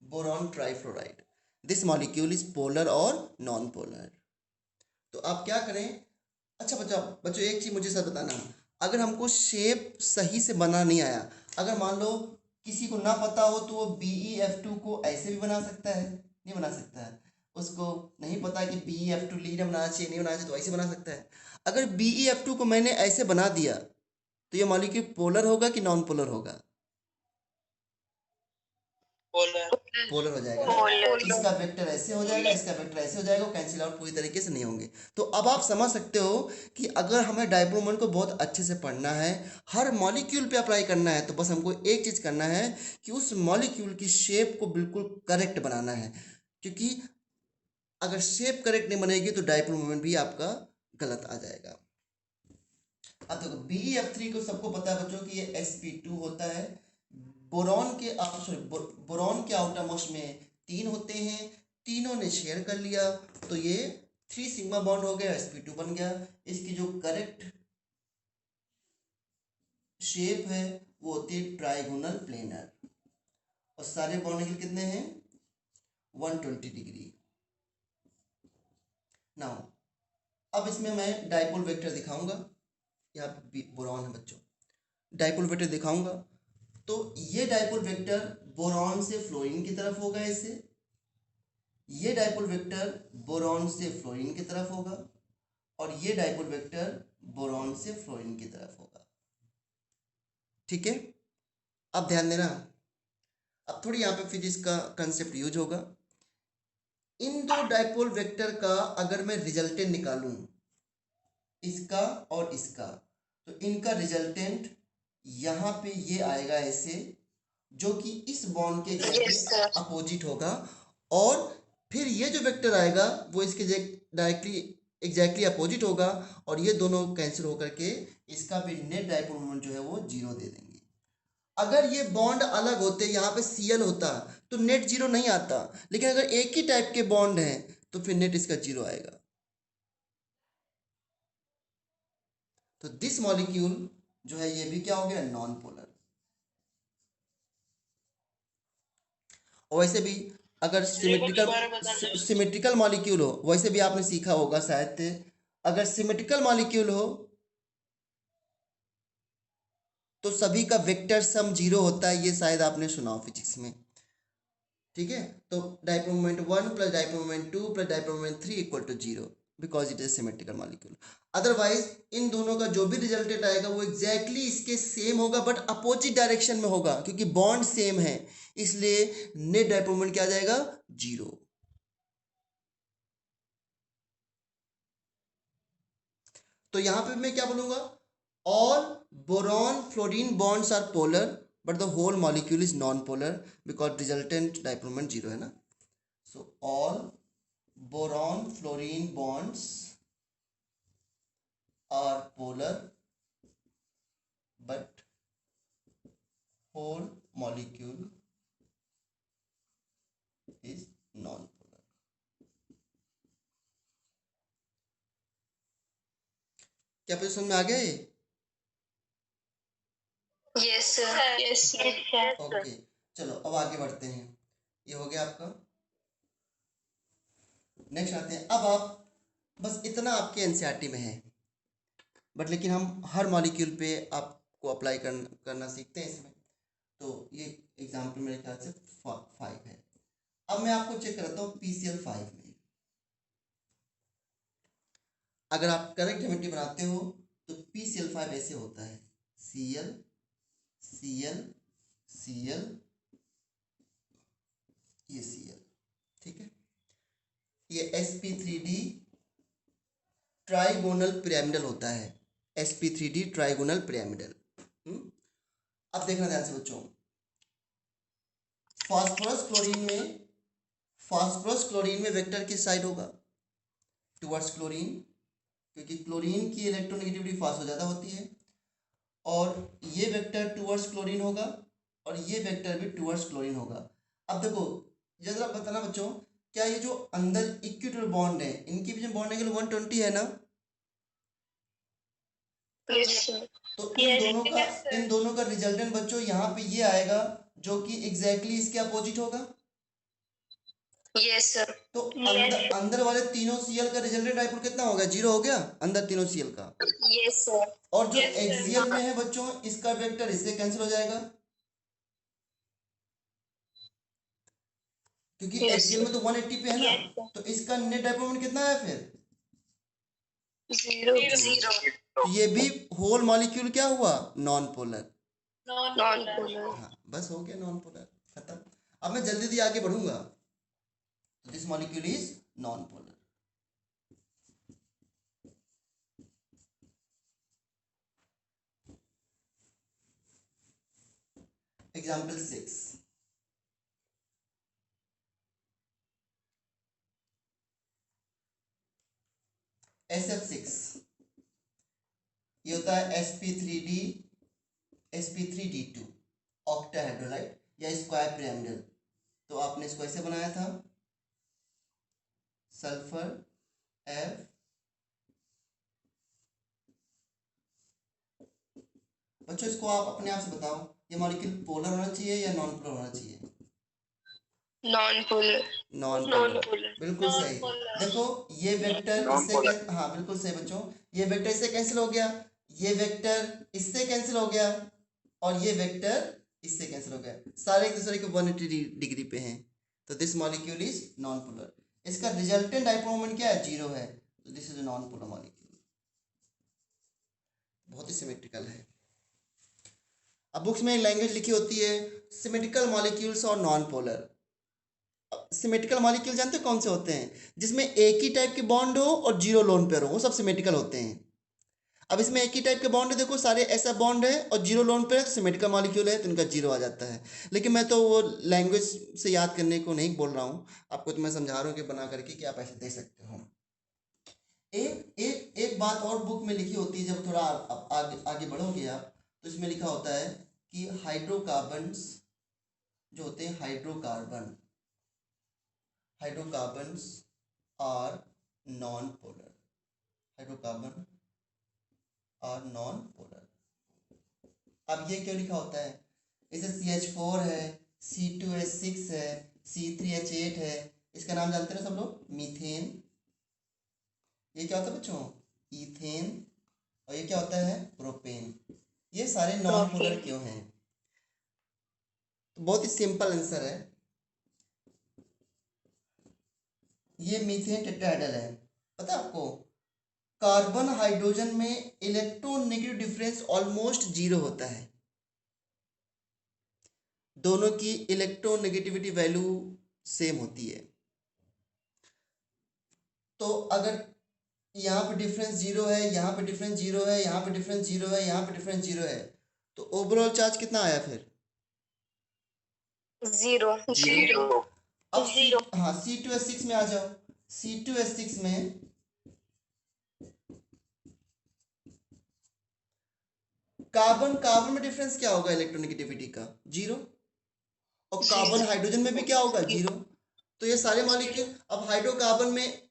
boron trifluoride. This molecule is polar और नॉन पोलर। तो आप क्या करें? अच्छा बच्चों एक चीज मुझे सर बताना, अगर हमको शेप सही से बना नहीं आया, अगर मान लो किसी को ना पता हो तो वो BEF2 को ऐसे भी बना सकता है, नहीं बना सकता है? उसको नहीं पता कि BEF2 लीनियर बनाना चाहिए नहीं बनाना चाहिए, तो ऐसे बना सकता है। अगर BEF2 को मैंने ऐसे बना दिया तो ये मॉलिक्यूल पोलर होगा कि नॉन पोलर होगा? पोलर हो जाएगा ना। इसका वेक्टर ऐसे हो जाएगा, इसका वेक्टर ऐसे हो जाएगा, कैंसिल आउट पूरी तरीके से नहीं होंगे। तो अब आप समझ सकते हो कि अगर हमें डाइपोल मोमेंट को बहुत अच्छे से पढ़ना है, हर मॉलिक्यूल पे अप्लाई करना है, तो बस हमको एक चीज करना है कि उस मॉलिक्यूल की शेप को बिल्कुल करेक्ट बनाना है। क्योंकि अगर शेप करेक्ट नहीं बनेगी तो डाइपोल मोमेंट भी आपका गलत आ जाएगा। अब देखो BEF3 को सबको पता है बच्चों कि ये sp2 होता है। बोरॉन के आउटर मोस्ट में 3 होते हैं, तीनों ने शेयर कर लिया तो ये 3 सिग्मा बॉन्ड हो गया, sp2 बन गया। इसकी जो करेक्ट शेप है वो होती है ट्राइगोनल प्लेनर, और सारे बॉन्ड एंगल कितने हैं? 120 डिग्री। नाउ अब इसमें मैं डाइपोल वेक्टर दिखाऊंगा। यहाँ बोरॉन है बच्चों, डाइपोल वेक्टर दिखाऊंगा। तो ये डाइपोल वेक्टर बोरॉन से फ्लोरीन की तरफ होगा ऐसे, ये डाइपोल वेक्टर बोरॉन से फ्लोरीन की तरफ होगा, और ये डाइपोल वेक्टर बोरॉन से फ्लोरीन की तरफ होगा। ठीक है, अब ध्यान देना, अब थोड़ी यहाँ पे फिजिक्स का कंसेप्ट यूज होगा। इन दो डाइपोल वेक्टर का अगर मैं रिजल्टेंट निकालूं, इसका और इसका, तो इनका रिजल्टेंट यहाँ पे ये आएगा ऐसे, जो कि इस बॉन्ड के अपोजिट होगा, और फिर ये जो वेक्टर आएगा वो इसके डायरेक्टली एग्जैक्टली अपोजिट होगा, और ये दोनों कैंसिल होकर के इसका भी नेट डाइपोल मोमेंट जो है वो जीरो दे देंगे। अगर ये बॉन्ड अलग होते, यहाँ पे Cl होता तो नेट जीरो नहीं आता, लेकिन अगर एक ही टाइप के बॉन्ड हैं तो फिर नेट इसका जीरो आएगा। तो दिस मॉलिक्यूल जो है ये भी क्या हो गया, नॉन पोलर। और वैसे भी अगर सिमेट्रिकल मॉलिक्यूल हो, वैसे भी आपने सीखा होगा शायद, अगर सिमेट्रिकल मॉलिक्यूल हो तो सभी का वेक्टर सम जीरो होता है, ये शायद आपने सुना हो फिजिक्स में। ठीक है, तो dipole moment 1 plus dipole moment 2 plus dipole moment 3 equal to zero, because it is symmetrical molecule. Otherwise इन दोनों का जो भी रिजल्टेंट आएगा वो एग्जैक्टली इसके सेम होगा, बट अपोजिट डायरेक्शन में होगा, क्योंकि बॉन्ड सेम है, इसलिए नेट डायपोल मोमेंट क्या आ जाएगा, जीरो। तो यहां पे मैं क्या बोलूंगा, all boron fluorine bonds are polar but the whole molecule is non polar because resultant dipole moment zero है ना। So all boron fluorine bonds are polar but whole molecule is non-polar। क्या आपको समझ में आ गया ये? Yes sir, yes sir. Okay, चलो अब आगे बढ़ते हैं। ये हो गया आपका। नेक्स्ट आते हैं। अब आप बस इतना आपके एनसीईआरटी में है, बट लेकिन हम हर मॉलिक्यूल पे आपको अप्लाई करना सीखते हैं इसमें। तो ये एग्जाम्पल मेरे ख्याल से 5 है। अब मैं आपको चेक करता हूँ PCl5 में। अगर आप करेक्ट ज्योमेट्री बनाते हो तो PCl5 ऐसे होता है, Cl Cl Cl, ये Cl, ठीक है। ये sp3d ट्राइगोनल पिरामिडल होता है, sp3d ट्राइगोनल पिरामिडल। अब देखना ध्यान से बच्चों, फास्फोरस क्लोरीन में वेक्टर किस साइड होगा, टुवर्ड्स क्लोरीन, क्योंकि क्लोरीन की इलेक्ट्रोनेगेटिविटी फास्ट हो ज़्यादा होती है, और ये वेक्टर टुवर्ड्स क्लोरीन होगा और ये वेक्टर भी टुवर्ड्स क्लोरीन होगा। अब देखो जरा बताना बच्चों, क्या ये जो अंदर इक्विटोरियल बॉन्ड है, इनके बीच में बॉन्ड एंगल 120 है ना। तो इन दोनों का रिजल्टेंट बच्चों यहाँ पे ये आएगा, जो कि एग्जैक्टली इसके अपोजिट होगा। Yes sir. तो अंदर वाले तीनों Cl का रिजल्टेंट डायपोल कितना हो गया, जीरो हो गया, अंदर तीनों Cl का। Yes sir. और जो एक्सियल में है बच्चों, इसका वेक्टर इससे कैंसिल हो जाएगा, क्योंकि एक्सियल में तो 180 पे है ना। तो इसका नेट डायपोल मोमेंट कितना है फिर, जीरो। तो ये भी होल मॉलिक्यूल क्या हुआ, नॉन पोलर। Non polar. हाँ बस हो गया, नॉन पोलर, खत्म। अब मैं जल्दी जल्दी आगे बढ़ूंगा। तो this molecule is non polar. Example 6, SF6, ये होता है sp3d2 ऑक्टाहेड्रोलाइट या स्क्वायर पिरामिडल। तो आपने इसको ऐसे बनाया था, सल्फर F, बच्चों इसको आप अपने आप से बताओ, ये मॉलिक्यूल पोलर होना चाहिए या नॉन पोलर होना चाहिए, नॉन पोलर। नॉन पोलर, बिल्कुल सही। देखो ये वेक्टर इससे हाँ बिल्कुल सही बच्चों, ये वेक्टर इससे कैंसिल हो गया, ये वेक्टर इससे कैंसिल हो गया, और ये वेक्टर इससे कैंसिल हो गया, सारे एक दूसरे के 180 डिग्री पे हैं। तो this molecule is non polar. इसका रिजल्टेंट डायपोल मोमेंट क्या है, जीरो है। तो this is non polar molecule, बहुत ही सिमेट्रिकल है। अब बुक्स में लैंग्वेज लिखी होती है सिमेट्रिकल मॉलिक्यूल्स और नॉन पोलर। सिमेट्रिकल मॉलिक्यूल जानते हो कौन से होते हैं, जिसमें एक ही टाइप के बॉन्ड हो और जीरो लोन पेयर हो, वो सब सिमेट्रिकल होते हैं। अब इसमें एक ही टाइप के बॉन्ड है, देखो सारे ऐसा बॉन्ड है और जीरो लोन पेयर है, तो सिमेट्रिकल मॉलिक्यूल है, तो इनका जीरो आ जाता है। लेकिन मैं तो वो लैंग्वेज से याद करने को नहीं बोल रहा हूँ आपको, तो मैं समझा रहा हूँ कि बना करके कि आप ऐसे दे सकते हो। एक बात और बुक में लिखी होती है, जब थोड़ा आगे आगे बढ़ोगे आप, तो इसमें लिखा होता है कि हाइड्रोकार्बन्स जो होते हैं hydrocarbons are non polar. Hydrocarbon are non polar. अब ये क्यों लिखा होता है? इसे CH4 है, C2H6 है, C3H8 है, इसका नाम जानते हैं ना सब लोग, मीथेन। ये क्या होता है बच्चों? ईथेन। और ये क्या होता है? प्रोपेन। ये सारे नॉन पोलर क्यों हैं? तो बहुत ही सिंपल आंसर है, ये मीथेन टेट्राहेड्रल है। पता है आपको, कार्बन हाइड्रोजन में इलेक्ट्रोनेगेटिव डिफरेंस ऑलमोस्ट 0 होता है। दोनों की इलेक्ट्रोनेगेटिविटी वैल्यू सेम होती है। तो अगर यहाँ पे डिफरेंस 0 है, यहाँ पे डिफरेंस 0 है, यहाँ पे डिफरेंस 0 है, यहाँ पे डिफरेंस 0 है, तो ओवरऑल चार्ज कितना आया फिर? 0 0 अब हाँ C2H6 में आ जाओ। C2H6 में कार्बन में डिफरेंस क्या होगा इलेक्ट्रोनेगेटिविटी का? 0। और कार्बन हाइड्रोजन में भी क्या होगा? 0। तो ये सारे मॉलिक्यूल, अब हाइड्रोकार्बन में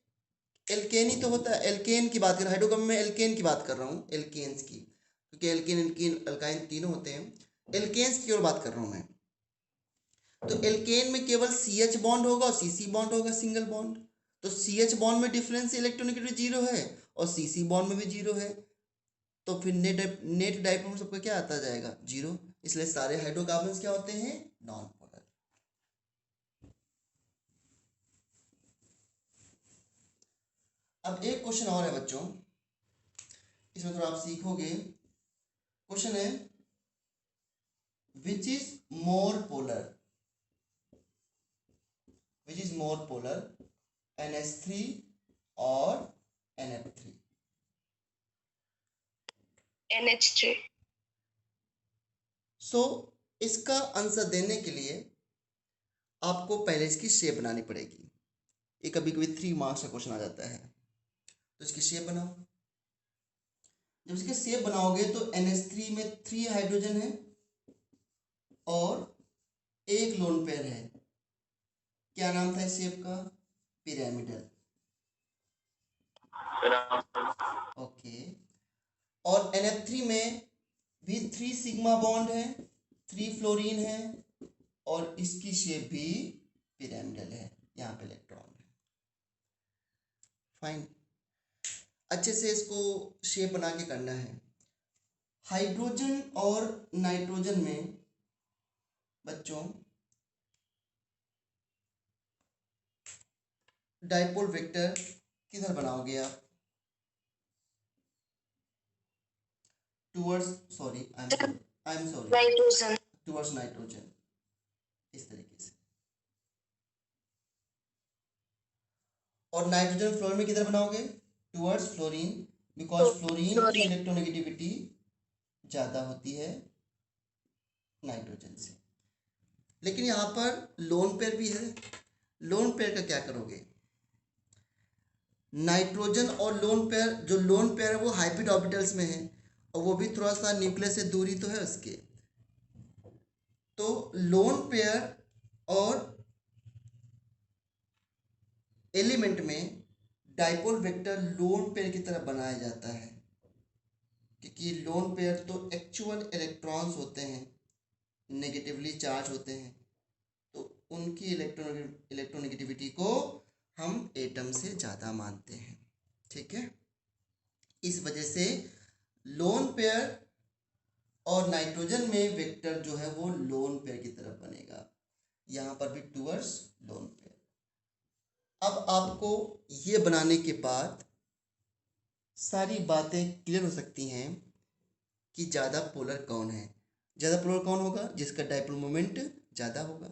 एल्केन ही तो होता है। एल्केन की बात कर, हाइड्रोकार्बन में एल्केन की बात कर रहा हूँ, एल्केन्स की, क्योंकि एल्केन एल्कीन अल्काइन तीनों होते हैं। एल्केन्स की ओर बात कर रहा हूँ मैं। तो एल्केन में केवल CH बॉन्ड होगा और CC बॉन्ड होगा, सिंगल बॉन्ड। तो CH बॉन्ड में डिफरेंस इलेक्ट्रोनेगेटिविटी 0 है और CC बॉन्ड में भी 0 है। तो फिर नेट डाइपोल सबका क्या आता जाएगा? 0। इसलिए सारे हाइड्रोकार्बन्स क्या होते हैं? Non polar. अब एक क्वेश्चन और है बच्चों, इसमें थोड़ा आप सीखोगे। क्वेश्चन है, which is more polar? Which is more polar, NH3 और NF3? NH3। सो इसका आंसर देने के लिए आपको पहले इसकी शेप बनानी पड़ेगी। ये कभी कभी 3 मार्क्स का क्वेश्चन आ जाता है। तो इसकी शेप बनाओ। जब इसकी शेप बनाओगे तो NH3 में 3 हाइड्रोजन है और एक लोन पेयर है। क्या नाम था इस शेप का? पिरामिडल। ओके। और NF3 में भी 3 सिग्मा बॉन्ड है, 3 फ्लोरीन है और इसकी शेप भी पिरामिडल है, यहाँ पे इलेक्ट्रॉन है। फाइन। अच्छे से इसको शेप बना के करना है। हाइड्रोजन और नाइट्रोजन में बच्चों डाइपोल वेक्टर किधर बनाओगे आप? Towards, sorry I am sorry nitrogen. Towards nitrogen, इस तरीके से। और नाइट्रोजन फ्लोरीन में किधर बनाओगे? टुवर्ड्स फ्लोरीन, बिकॉज फ्लोरीन की इलेक्ट्रोनेगेटिविटी ज़्यादा होती है नाइट्रोजन से। लेकिन यहाँ पर लोन पेयर भी है। लोन पेयर का क्या करोगे? नाइट्रोजन और लोन पेयर, जो लोन पेयर है वो हाइब्रिड ऑर्बिटल्स में है और वो भी थोड़ा सा न्यूक्लियस से दूरी तो है उसके। तो लोन पेयर और एलिमेंट में डाइपोल वेक्टर लोन पेयर की तरह बनाया जाता है, क्योंकि लोन पेयर तो एक्चुअल इलेक्ट्रॉन्स होते हैं, नेगेटिवली चार्ज होते हैं, तो उनकी इलेक्ट्रोनेगेटिविटी को हम एटम से ज़्यादा मानते हैं। ठीक है, इस वजह से लोन पेयर और नाइट्रोजन में वेक्टर जो है वो लोन पेयर की तरफ बनेगा, यहाँ पर भी टुवर्ड्स लोन पेयर। अब आपको ये बनाने के बाद सारी बातें क्लियर हो सकती हैं कि ज़्यादा पोलर कौन है। ज़्यादा पोलर कौन होगा? जिसका डाइपोल मोमेंट ज़्यादा होगा।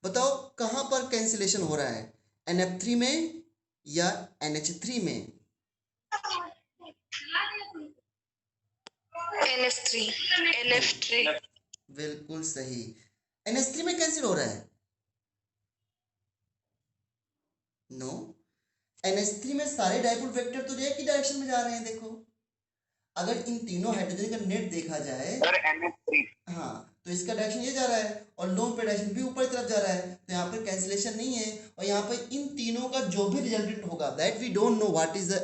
बताओ कहाँ पर कैंसिलेशन हो रहा है, NF3 में या NH3 में? NF3। बिल्कुल सही, NH3 में कैंसिल हो रहा है। नो, NH3 में सारे डाइपोल वेक्टर तो एक ही डायरेक्शन में जा रहे हैं। देखो, अगर इन तीनों हाइड्रोजन का नेट देखा जाए, सर NH3 हाँ, तो इसका डायरेक्शन ये जा रहा है और लोन पे डायरेक्शन भी ऊपर की तरफ जा रहा है, तो यहाँ पर कैंसिलेशन नहीं है। और यहाँ पर इन तीनों का जो भी रिजल्टेंट होगा, that we don't know what is the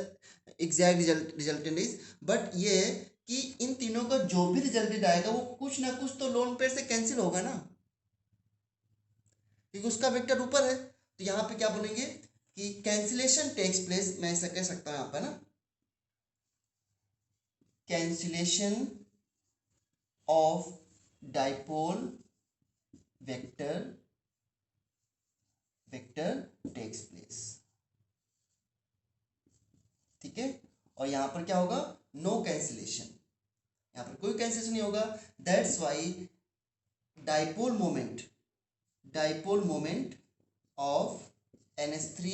exact resultant is, but ये है कि इन तीनों का जो भी रिजल्टेंट आएगा वो कुछ ना कुछ तो लोन पेयर से कैंसिल होगा ना, क्योंकि उसका वेक्टर ऊपर है। तो यहाँ पे क्या बोलेंगे कि कैंसिलेशन टेक्स प्लेस, मैं ऐसा कह सकता हूँ यहाँ पर ना, cancellation of dipole vector takes place, ठीक है। और यहां पर क्या होगा, नो कैंसिलेशन, यहां पर कोई कैंसिलेशन नहीं होगा। That's why dipole moment of NH3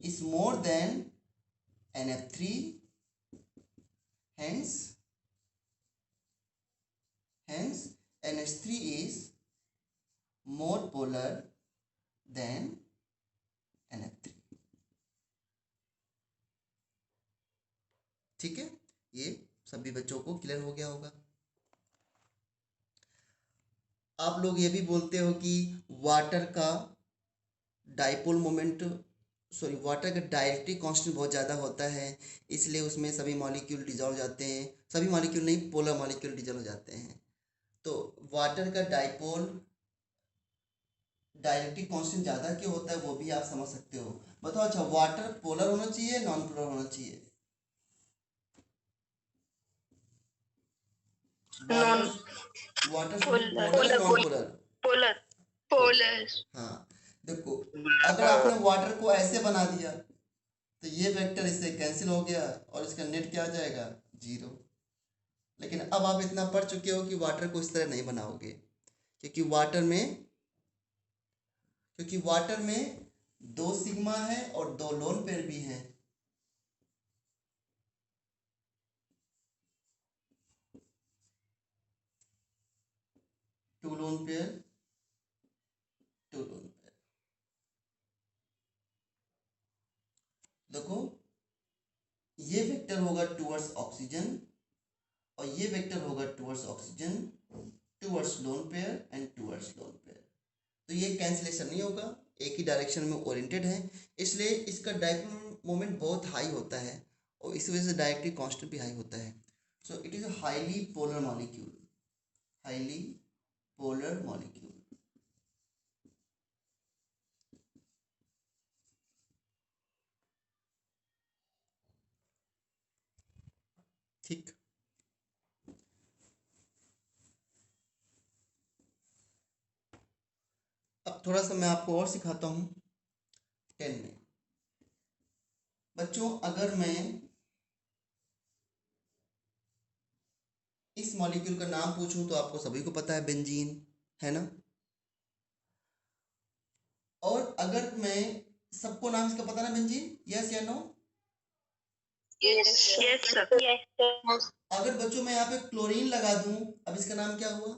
is more than NF3, hence NH3 is more polar than NF3, ठीक है। ये सभी बच्चों को क्लियर हो गया होगा। आप लोग ये भी बोलते हो कि वाटर का डाइपोल मोमेंट, सॉरी, वाटर का डायरेक्ट्रिक कांस्टेंट बहुत ज़्यादा होता है, इसलिए उसमें सभी मॉलिक्यूल डिजॉल्व हो जाते हैं, सभी मॉलिक्यूल नहीं, पोलर मॉलिक्यूल डिजॉल्व हो जाते हैं। तो वाटर का डाइपोल डायरेक्ट्रिक कांस्टेंट ज़्यादा क्यों होता है वो भी आप समझ सकते हो। बताओ, अच्छा वाटर पोलर होना चाहिए, नॉन पोलर होना चाहिए? Non water should be polar polar, non polar? Polar polar हाँ, देखो, अगर आपने वाटर को ऐसे बना दिया तो ये वेक्टर इससे कैंसिल हो गया और इसका नेट क्या आ जाएगा, 0। लेकिन अब आप इतना पढ़ चुके हो कि वाटर को इस तरह नहीं बनाओगे, क्योंकि वाटर में 2 सिग्मा है और 2 लोन पेयर भी हैं। Two lone pair. देखो, ये वेक्टर होगा टुवर्ड्स ऑक्सीजन और ये वेक्टर होगा towards oxygen, towards lone pair and towards lone pair. तो ये कैंसिलेशन नहीं होगा, एक ही डायरेक्शन में ओरिएंटेड है, इसलिए इसका डाइपोल मोमेंट बहुत हाई होता है और इस वजह से डायरेक्ट्रिक कांस्टेंट भी हाई होता है। So it is a highly polar molecule, ठीक। अब थोड़ा सा मैं आपको और सिखाता हूँ 10 में। बच्चों, अगर मैं इस मॉलिक्यूल का नाम पूछूं तो आपको सभी को पता है बेंजीन, है ना। और अगर मैं, सबको नाम इसका पता ना बेंजीन, यस या नो? Yes sir. अगर बच्चों मैं यहाँ पे क्लोरीन लगा दूं, अब इसका नाम क्या हुआ?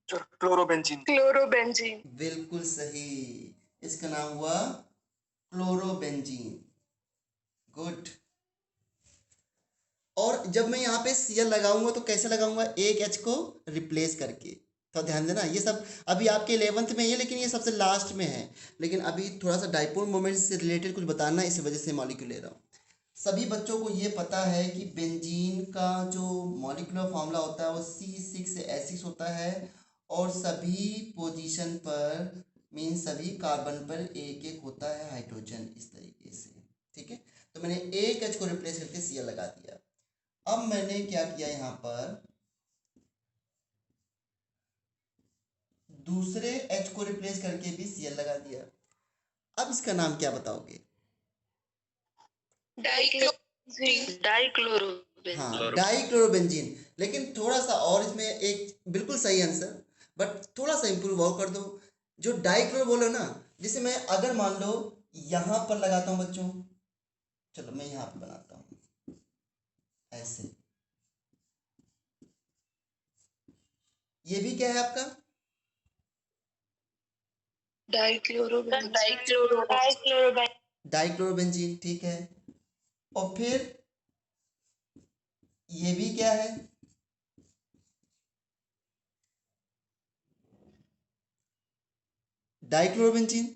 क्लोरोबेंजीन। बिल्कुल सही, इसका नाम हुआ क्लोरोबेंजीन। गुड। और जब मैं यहाँ पे Cl लगाऊंगा तो कैसे लगाऊंगा, एक H को रिप्लेस करके। तो ध्यान देना, ये सब अभी आपके 11th में ही है, लेकिन ये सबसे लास्ट में है। लेकिन अभी थोड़ा सा डाइपोल मोमेंट से रिलेटेड कुछ बताना है, इस वजह से मॉलिक्यूल ले रहा हूँ। सभी बच्चों को ये पता है कि बेंजीन का जो मॉलिक्यूलर फॉर्मूला होता है वो C6H6 होता है और सभी पोजीशन पर, मीन सभी कार्बन पर एक एक होता है हाइड्रोजन, इस तरीके से, ठीक है। तो मैंने एक H को रिप्लेस करके Cl लगा दिया। अब मैंने क्या किया, यहाँ पर दूसरे H को रिप्लेस करके भी Cl लगा दिया। अब इसका नाम क्या बताओगे? हाँ, डाइक्लोरोबेंजीन। लेकिन थोड़ा सा और इसमें एक बिल्कुल सही आंसर, बट थोड़ा सा इंप्रूव और कर दो। जो डाइक्लोरो बोलो ना, जिसे मैं अगर मान लो यहां पर लगाता हूं बच्चों, चलो मैं यहां पर बनाता हूं ऐसे, ये भी क्या है आपका, डाइक्लोरोबेंजीन, ठीक है। और फिर ये भी क्या है, डाइक्लोरोबेंजीन,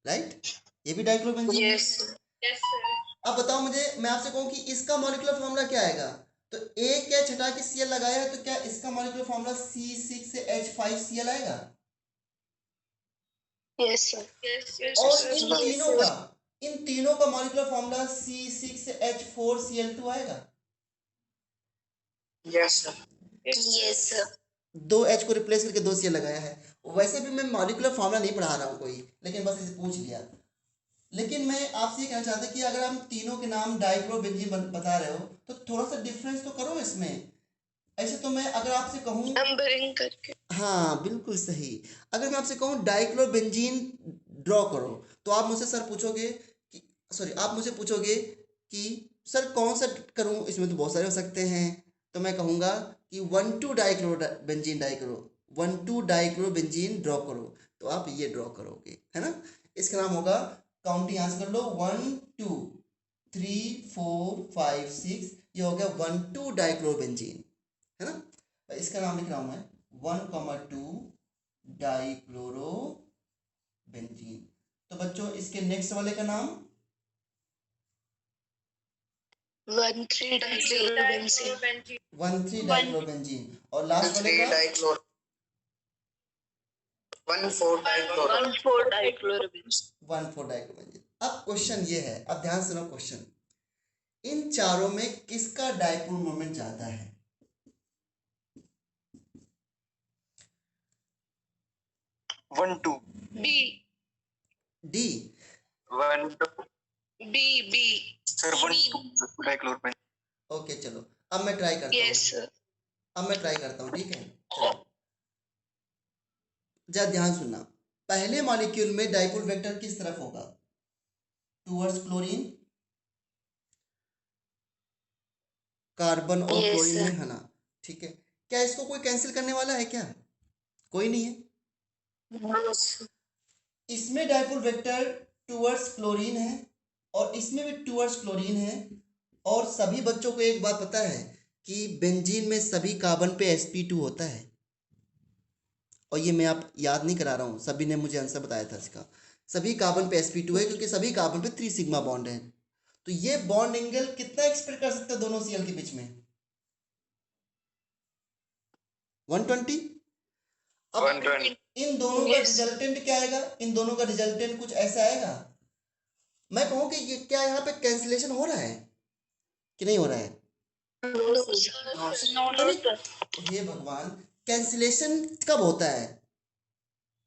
राइट, ये भी डाइक्लोरोबेंजीन है। Yes sir. अब बताओ मुझे, मैं आपसे कहूं कि इसका मॉलिक्यूलर फॉर्मूला क्या आएगा, तो एक क्या हटा के Cl लगाया है, तो क्या इसका मॉलिक्यूलर फॉर्मूला C6H5Cl आएगा। Yes sir. और इन तीनों का मॉलिक्यूलर फॉर्मूला C6H4Cl2 आएगा। Yes sir. Yes sir. दो H को रिप्लेस करके दो Cl लगाया है। वैसे भी मैं मॉलिक्यूलर फॉर्मूला नहीं पढ़ा रहा हूँ कोई, लेकिन बस इसे पूछ लिया। लेकिन मैं आपसे ये कहना चाहता कि अगर हम तीनों के नाम डाइक्लोरोबेंजीन बता रहे हो, तो थोड़ा सा डिफरेंस तो करो इसमें। ऐसे तो मैं अगर आपसे कहूँ, नंबरिंग करके। हाँ बिल्कुल सही, अगर मैं आपसे कहूँ डाइक्लोरोबेंजीन ड्रॉ करो, तो आप मुझसे सर पूछोगे कि, सॉरी, आप मुझे पूछोगे कि सर कौन सा करूँ, इसमें तो बहुत सारे हो सकते हैं। तो मैं कहूँगा कि 1,2-डाइक्लोरोबेंजीन ड्रॉ करो, तो आप ये ड्रॉ करोगे, है ना। इसका नाम होगा, काउंटिंग यहाँ से कर लो, 1, 2, 3, 4, 5, 6, ये हो गया 1,2-डाइक्लोरोबेंजीन, है ना। इसका नाम लिख रहा हूं मैं, 1,2-डाइक्लोरोबेंजीन। तो बच्चों इसके नेक्स्ट वाले का नाम 1,3-डाइक्लोरोबेंजीन। 1,3-डाइक्लोरोबेंजीन, और लास्ट वाले का 1,4 1,4-डाइक्लोरोबेंजीन। 1,4-डाइक्लोरोबेंजीन। अब क्वेश्चन ये है, अब ध्यान से सुनो क्वेश्चन, इन चारों में किसका डाइपोल मोमेंट ज्यादा है। 1 2 B. D. 1 2 B sir 1 2 dichlorobenzene. Okay चलो, अब मैं ट्राई करता यस हूँ, सर। अब मैं ट्राई करता हूँ, ठीक है। चलो जरा ध्यान सुनना, पहले मॉलिक्यूल में डाइपोल वेक्टर किस तरफ होगा, टुवर्ड्स क्लोरीन, कार्बन और यस क्लोरीन में, सर। है ना। ठीक है, क्या इसको कोई कैंसिल करने वाला है क्या, कोई नहीं है। No sir. इसमें डाइपोल वेक्टर टुवर्ड्स क्लोरीन है, और इसमें भी टुवर्ड्स क्लोरीन है। और सभी बच्चों को एक बात पता है कि बेंजीन में सभी कार्बन पे sp2 होता है, और ये मैं आप याद नहीं करा रहा हूँ, सभी ने मुझे आंसर बताया था इसका। सभी कार्बन पे sp2 है, क्योंकि सभी कार्बन पे 3 सिग्मा बॉन्ड है। तो ये बॉन्ड एंगल कितना एक्सपेक्ट कर सकते हैं दोनों Cl के बीच में, 120। अब 120 इन दोनों का Yes. रिजल्टेंट क्या आएगा, इन दोनों का रिजल्टेंट कुछ ऐसा आएगा। मैं कहूँ कि ये क्या यहाँ पे कैंसिलेशन हो रहा है कि नहीं हो रहा है। No sir. नो अरे सर। हे भगवान, कैंसिलेशन कब होता है,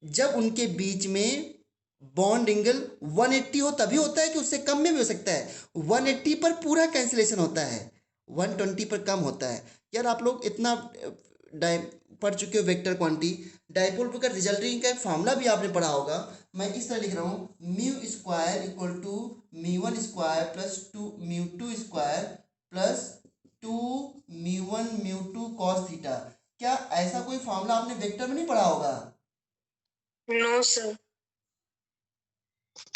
जब उनके बीच में बॉन्ड एंगल 180 हो, तभी होता है, कि उससे कम में भी हो सकता है। 180 पर पूरा कैंसिलेशन होता है, 120 पर कम होता है। यार आप लोग इतना पढ़ चुके हो वेक्टर क्वांटिटी, डाइपोल का रिजल्टिंग का एक फार्मूला भी आपने पढ़ा होगा। मैं इस तरह लिख रहा हूँ, म्यू स्क्वायर इक्वल टू म्यू1 स्क्वायर प्लस म्यू2 स्क्वायर प्लस 2 म्यू2 कॉस थीटा। क्या ऐसा कोई फार्मूला आपने वेक्टर में नहीं पढ़ा होगा। No sir.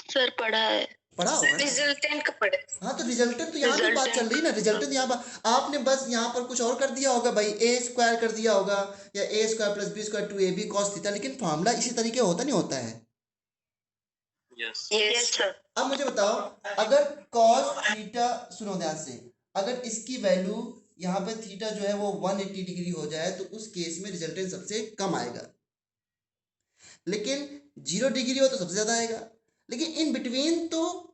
सर पढ़ा है। पढ़ा होगा ना? रिजल्टेंट का पढ़ा है। हाँ तो रिजल्टेंट तो यहाँ भी बात चल रही है ना, रिजल्टेंट यहाँ पर आपने बस यहाँ पर कुछ और कर दिया होगा भाई, ए स्क्वायर कर दिया होगा, या a square plus b square 2ab cos theta, लेकिन फार्मूला इसी तरीके होता नहीं होता है। Yes yes sir. अब मुझे बताओ, अगर कॉस थीटा, सुनो ध्यान से, अगर इसकी वैल्यू यहाँ पे थीटा जो है वो 180 डिग्री हो जाए, तो उस केस में रिजल्टेंट सबसे कम आएगा, लेकिन 0 डिग्री हो तो सबसे ज्यादा आएगा। लेकिन इन बिटवीन तो,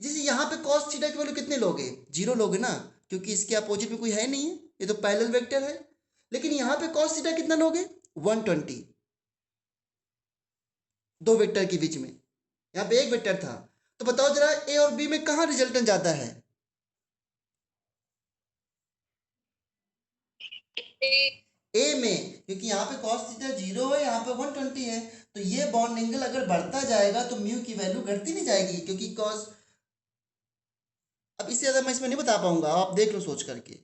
जैसे यहाँ पे कॉस थीटा की वैल्यू कितने लोगे, 0 लोगे ना, क्योंकि इसके अपोजिट में कोई है नहीं है, ये तो पैरेलल वेक्टर है। लेकिन यहाँ पे कॉस थीटा कितना लोगे, 120, दो वेक्टर के बीच में, यहाँ पे एक वेक्टर था। तो बताओ जरा ए और बी में कहाँ रिजल्टेंट जाता है, ए में, क्योंकि यहाँ पे cos थीटा 0 है, यहाँ पे 120 है। तो ये बॉन्ड एंगल अगर बढ़ता जाएगा तो म्यू की वैल्यू घटती नहीं जाएगी, क्योंकि cos, अब इससे ज्यादा मैं इसमें नहीं बता पाऊंगा, आप देख लो सोच करके।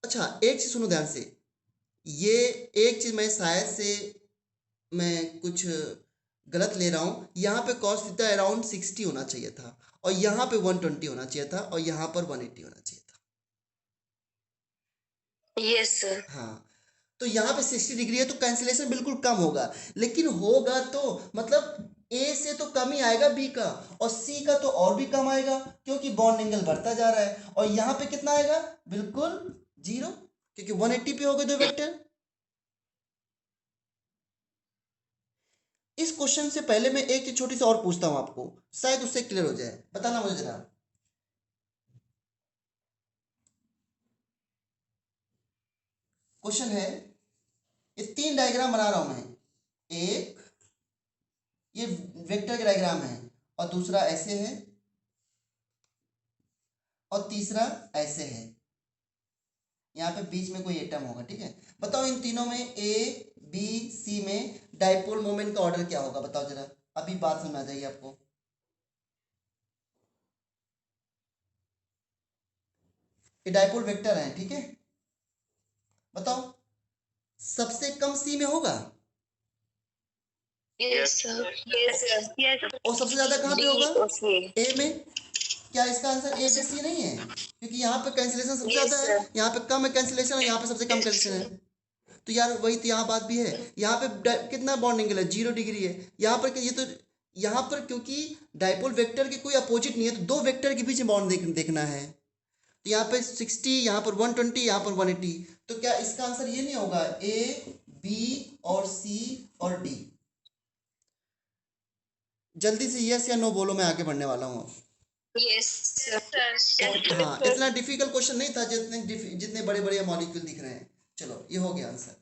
अच्छा एक चीज सुनो ध्यान से, ये एक चीज मैं शायद से मैं कुछ गलत ले रहा हूँ, यहाँ पे cos थीटा अराउंड 60 होना चाहिए था, और यहाँ पे 120 होना चाहिए था, और यहाँ पर 180 होना चाहिए था। Yes sir. हाँ, तो यहाँ पे 60 डिग्री है तो कैंसिलेशन बिल्कुल कम होगा, लेकिन होगा तो मतलब ए से तो कम ही आएगा बी का, और सी का तो और भी कम आएगा, क्योंकि बॉन्ड एंगल बढ़ता जा रहा है। और यहाँ पे कितना आएगा? बिल्कुल जीरो, क्योंकि 180 पे हो गए दो वेक्टर। इस क्वेश्चन से पहले मैं एक चीज छोटी सी और पूछता हूं आपको, शायद उससे क्लियर हो जाए, बताना मुझे जरा। क्वेश्चन है, ये तीन डायग्राम बना रहा हूं मैं, एक ये वेक्टर का डायग्राम है, और दूसरा ऐसे है, और तीसरा ऐसे है। यहाँ पे बीच में कोई एटम होगा, ठीक है। बताओ इन तीनों में ए बी सी में डाइपोल मोमेंट का ऑर्डर क्या होगा, बताओ जरा, अभी बात समझ आ जाएगी आपको। ये डाइपोल वेक्टर है, ठीक है। बताओ सबसे कम सी में होगा, yes sir. Yes sir. Yes. और सबसे ज्यादा कहाँ पे होगा? ओके। ए में। क्या इसका आंसर ए बी सी नहीं है? क्योंकि यहाँ पे कैंसिलेशन सबसे Yes, ज्यादा है, sir. यहाँ पे कम है कैंसिलेशन, और यहाँ पे सबसे कम कैंसिलेशन है। तो यार वही तो यहाँ बात भी है, यहाँ पे कितना बॉन्ड एंगल है? 0 डिग्री है। यहाँ पर ये तो, यहाँ पर क्योंकि डाइपोल वेक्टर के कोई अपोजिट नहीं है, तो दो वेक्टर के बीच में बॉन्ड देखना है। तो यहाँ पे 60, यहाँ पर 120, यहाँ पर 180। तो क्या इसका आंसर ये नहीं होगा ए बी और सी और डी? जल्दी से यस या नो बोलो, मैं आगे बढ़ने वाला हूँ। Yes, sir. हाँ, इतना डिफिकल्ट क्वेश्चन नहीं था जितने बड़े बड़े मॉलिक्यूल दिख रहे हैं। चलो ये हो गया आंसर।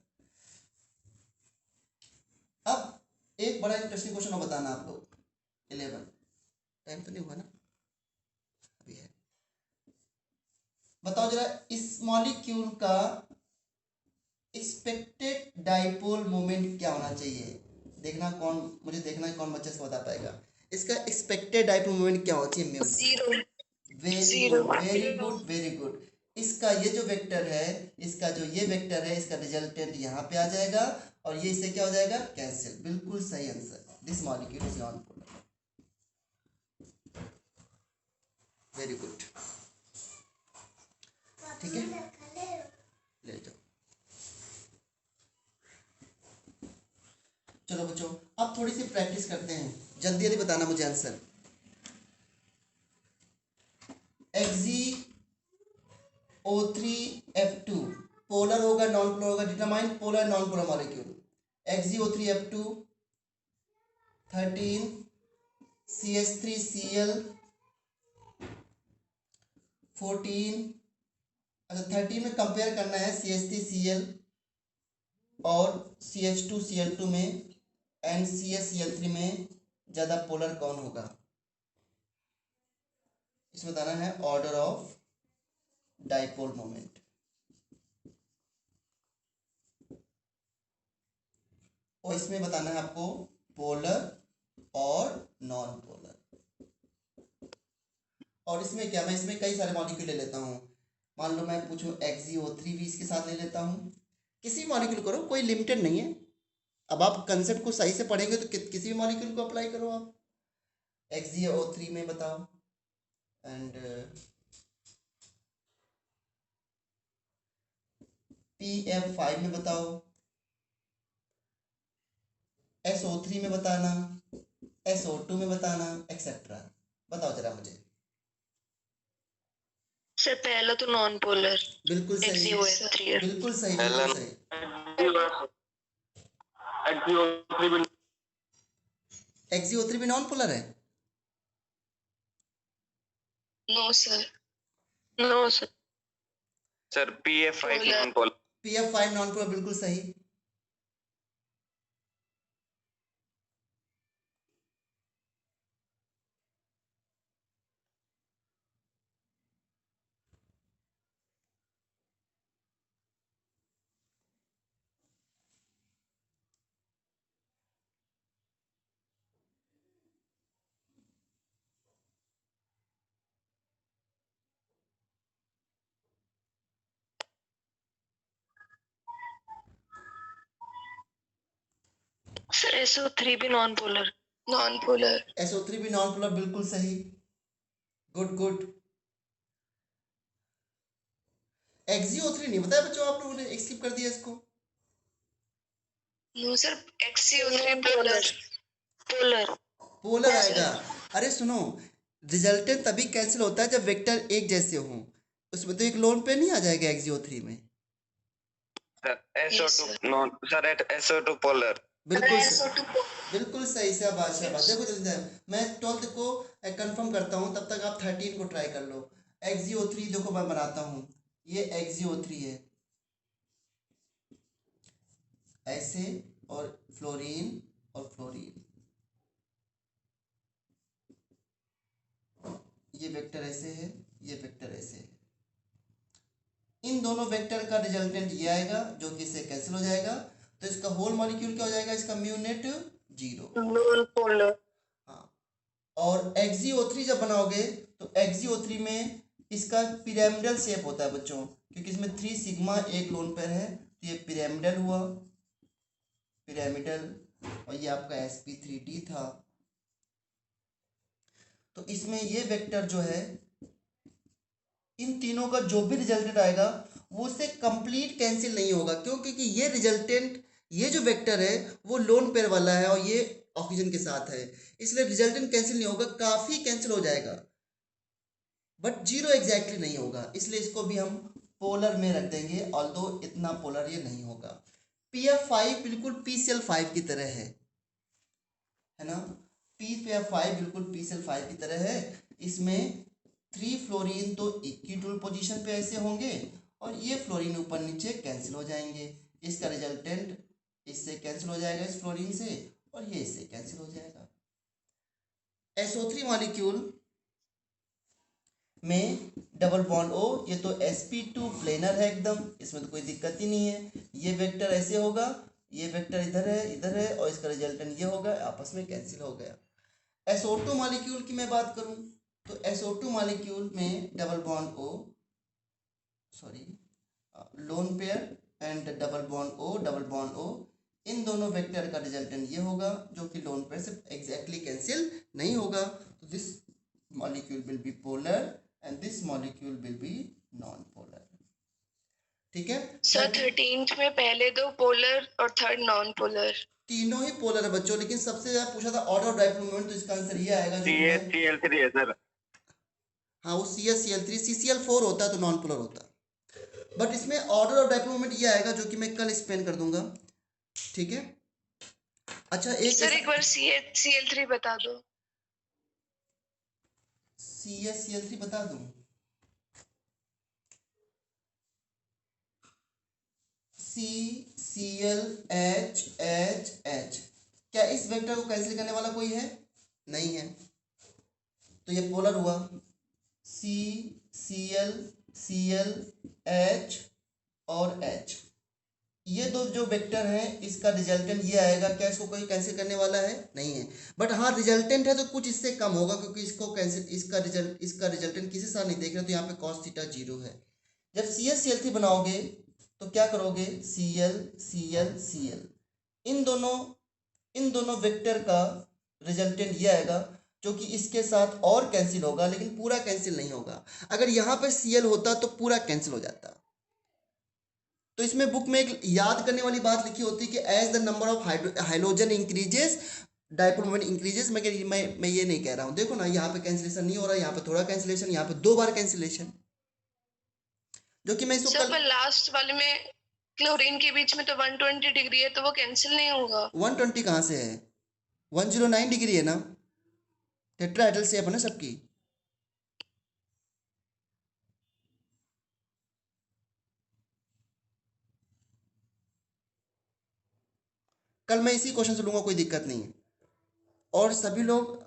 अब एक बड़ा इंटरेस्टिंग क्वेश्चन और बताना आप लोग। 11 टाइम तो नहीं हुआ ना, अभी है। बताओ जरा इस मॉलिक्यूल का एक्सपेक्टेड डाइपोल मोमेंट क्या होना चाहिए? देखना कौन, मुझे देखना है कौन बच्चे से बता पाएगा। इसका एक्सपेक्टेड डाइपोल मोमेंट क्या होना चाहिए? Mu. Zero. Very Zero. Good, very good, very good. इसका ये जो वेक्टर है, इसका जो ये वेक्टर है, इसका रिजल्टेंट यहाँ पे आ जाएगा, और ये इससे क्या हो जाएगा? कैंसिल। बिल्कुल सही answer. This molecule is non polar. Very good, ठीक है, ले जाओ। चलो बच्चों, अब थोड़ी सी प्रैक्टिस करते हैं, जल्दी जल्दी बताना मुझे आंसर। XgO3F2 पोलर होगा नॉन पोलर होगा? Determine polar non polar molecule. XgO3F2 13 CH3Cl 14। अच्छा 13 में कंपेयर करना है CH3Cl और CH2Cl2 में, एंड CH3Cl3 में ज़्यादा पोलर कौन होगा, इसमें बताना है ऑर्डर ऑफ डाइपोल मोमेंट। और इसमें बताना है आपको पोलर और नॉन पोलर। और इसमें क्या, मैं इसमें कई सारे मॉलिक्यूल ले लेता हूँ। मान लो मैं पूछूं XgO3 भी इसके साथ ले लेता हूँ। किसी मॉलिक्यूल करो, कोई लिमिटेड नहीं है। अब आप कंसेप्ट को सही से पढ़ेंगे तो किसी भी मॉलिक्यूल को अप्लाई करो आप। XgO3 में बताओ, एंड PF5 में बताओ, SO3 में बताना, SO2 में बताना, एक्सेट्रा। बताओ जरा मुझे। सर पहला तो नॉन पोलर। बिल्कुल सही, XgO3 बिल्कुल सही, बिल्कुल सही। XgO3 भी नॉन पोलर है? No sir. No sir. Sir PF5 non polar. PF5 non polar, बिल्कुल सही। सर SO3 भी non polar. Non polar. SO3 भी नॉन पोलर, बिल्कुल सही, गुड गुड। XeO3 नहीं बताया बच्चों आप लोगों ने, स्किप कर दिया इसको। No sir, XeO3 polar. Polar. Polar आएगा। अरे सुनो, रिजल्टेंट तभी कैंसिल होता है जब वेक्टर एक जैसे हों, उसमें तो एक लोन पेयर नहीं आ जाएगा XeO3 में। SO2 non sir, SO2 polar. बिल्कुल बिल्कुल सही से शाबाश। देखो जल्दी से, मैं 12th को कंफर्म करता हूँ, तब तक आप 13 को ट्राई कर लो। XeO3 देखो मैं बनाता हूँ, ये XeO3 है ऐसे, और फ्लोरीन और फ्लोरीन, ये वेक्टर ऐसे है, ये वेक्टर ऐसे है। इन दोनों वेक्टर का रिजल्टेंट ये आएगा जो कि इससे कैंसिल हो जाएगा, तो इसका होल मॉलिक्यूल क्या हो जाएगा, इसका म्यू नेट 0। Non polar. हाँ, और XeO3 जब बनाओगे तो XeO3 में इसका पिरामिडल शेप होता है बच्चों, क्योंकि इसमें 3 सिग्मा एक लोन पेयर है, तो ये पिरामिडल हुआ, पिरामिडल, और ये आपका sp3d था। तो इसमें ये वेक्टर जो है, इन तीनों का जो भी रिजल्टेंट आएगा वो उससे कंप्लीट कैंसिल नहीं होगा। क्यों? क्योंकि ये रिजल्टेंट, ये जो वेक्टर है वो लोन पेयर वाला है और ये ऑक्सीजन के साथ है, इसलिए रिजल्टेंट कैंसिल नहीं होगा, काफ़ी कैंसिल हो जाएगा, बट जीरो एग्जैक्टली नहीं होगा, इसलिए इसको भी हम पोलर में रख देंगे, ऑल्दो इतना पोलर ये नहीं होगा। PF5 बिल्कुल PCl5 की तरह है ना, PF5 बिल्कुल PCl5 की तरह है। इसमें 3 फ्लोरीन तो इक्विटोल पोजीशन पे ऐसे होंगे, और ये फ्लोरीन ऊपर नीचे कैंसिल हो जाएंगे, इसका रिजल्टेंट इससे कैंसिल हो जाएगा इस फ्लोरीन से, और ये इससे कैंसिल हो जाएगा। SO3 मॉलिक्यूल में डबल बॉन्ड O, ये तो sp2 प्लेनर है एकदम, इसमें तो कोई दिक्कत ही नहीं है। ये वेक्टर ऐसे होगा, ये वेक्टर इधर है, और इसका रिजल्टेंट ये होगा, आपस में कैंसिल हो गया। SO2 मॉलिक्यूल की मैं बात करूं तो SO2 मॉलिक्यूल में double bond O, sorry, lone pair and double bond O, इन दोनों वेक्टर का रिजल्टेंट ये होगा, जो कि लोन पेयर से एग्जैक्टली कैंसिल नहीं होगा। तो this molecule will be polar and this molecule will be non polar. ठीक है सर 13th में पहले दो पोलर और थर्ड नॉन पोलर। तीनों ही पोलर है बच्चों, लेकिन सबसे ज्यादा पूछा था ऑर्डर ऑफ डाइपोल मोमेंट, तो इसका आंसर ये आएगा जो CH3 है सर। हाँ, वो CH CCl4 होता है तो नॉन पोलर होता है, बट इसमें ऑर्डर ऑफ डाइपोल मोमेंट ये आएगा जो कि मैं कल एक्सप्लेन कर दूंगा। ठीक है, अच्छा सर एक बार CH3 बता दो। CH3 बता दूं, CClHHH, क्या इस वेक्टर को कैंसिल करने वाला कोई है? नहीं है, तो ये पोलर हुआ। CCl Cl H और H, ये दो जो वेक्टर हैं इसका रिजल्टेंट ये आएगा, क्या इसको कोई कैंसिल करने वाला है? नहीं है, बट हाँ रिजल्टेंट है तो कुछ इससे कम होगा, क्योंकि इसको कैंसिल, इसका रिजल्टेंट किसी साथ नहीं देख रहे, तो यहाँ पे cos थीटा 0 है। जब CH3 बनाओगे तो क्या करोगे, Cl इन दोनों वेक्टर का रिजल्टेंट ये आएगा, जो कि इसके साथ और कैंसिल होगा, लेकिन पूरा कैंसिल नहीं होगा। अगर यहाँ पे Cl होता तो पूरा कैंसिल हो जाता। तो इसमें बुक में एक याद करने वाली बात लिखी होती है कि as the number of hydrogen increases dipole moment increases. मैं ये नहीं कह रहा हूँ, देखो ना यहाँ पे कैंसिलेशन नहीं हो रहा, यहाँ पे थोड़ा कैंसिलेशन, यहाँ पे 2 बार कैंसिलेशन, जो कि मैं इसको सर पर लास्ट वाले में क्लोरीन के बीच में तो 120 डिग्री है, तो वो कैंसिल नहीं होगा। 120 कहाँ से है, 109 डिग्री है ना, टेट्राहेड्रल शेप है ना सबकी। कल मैं इसी क्वेश्चन से लूंगा, कोई दिक्कत नहीं है। और सभी लोग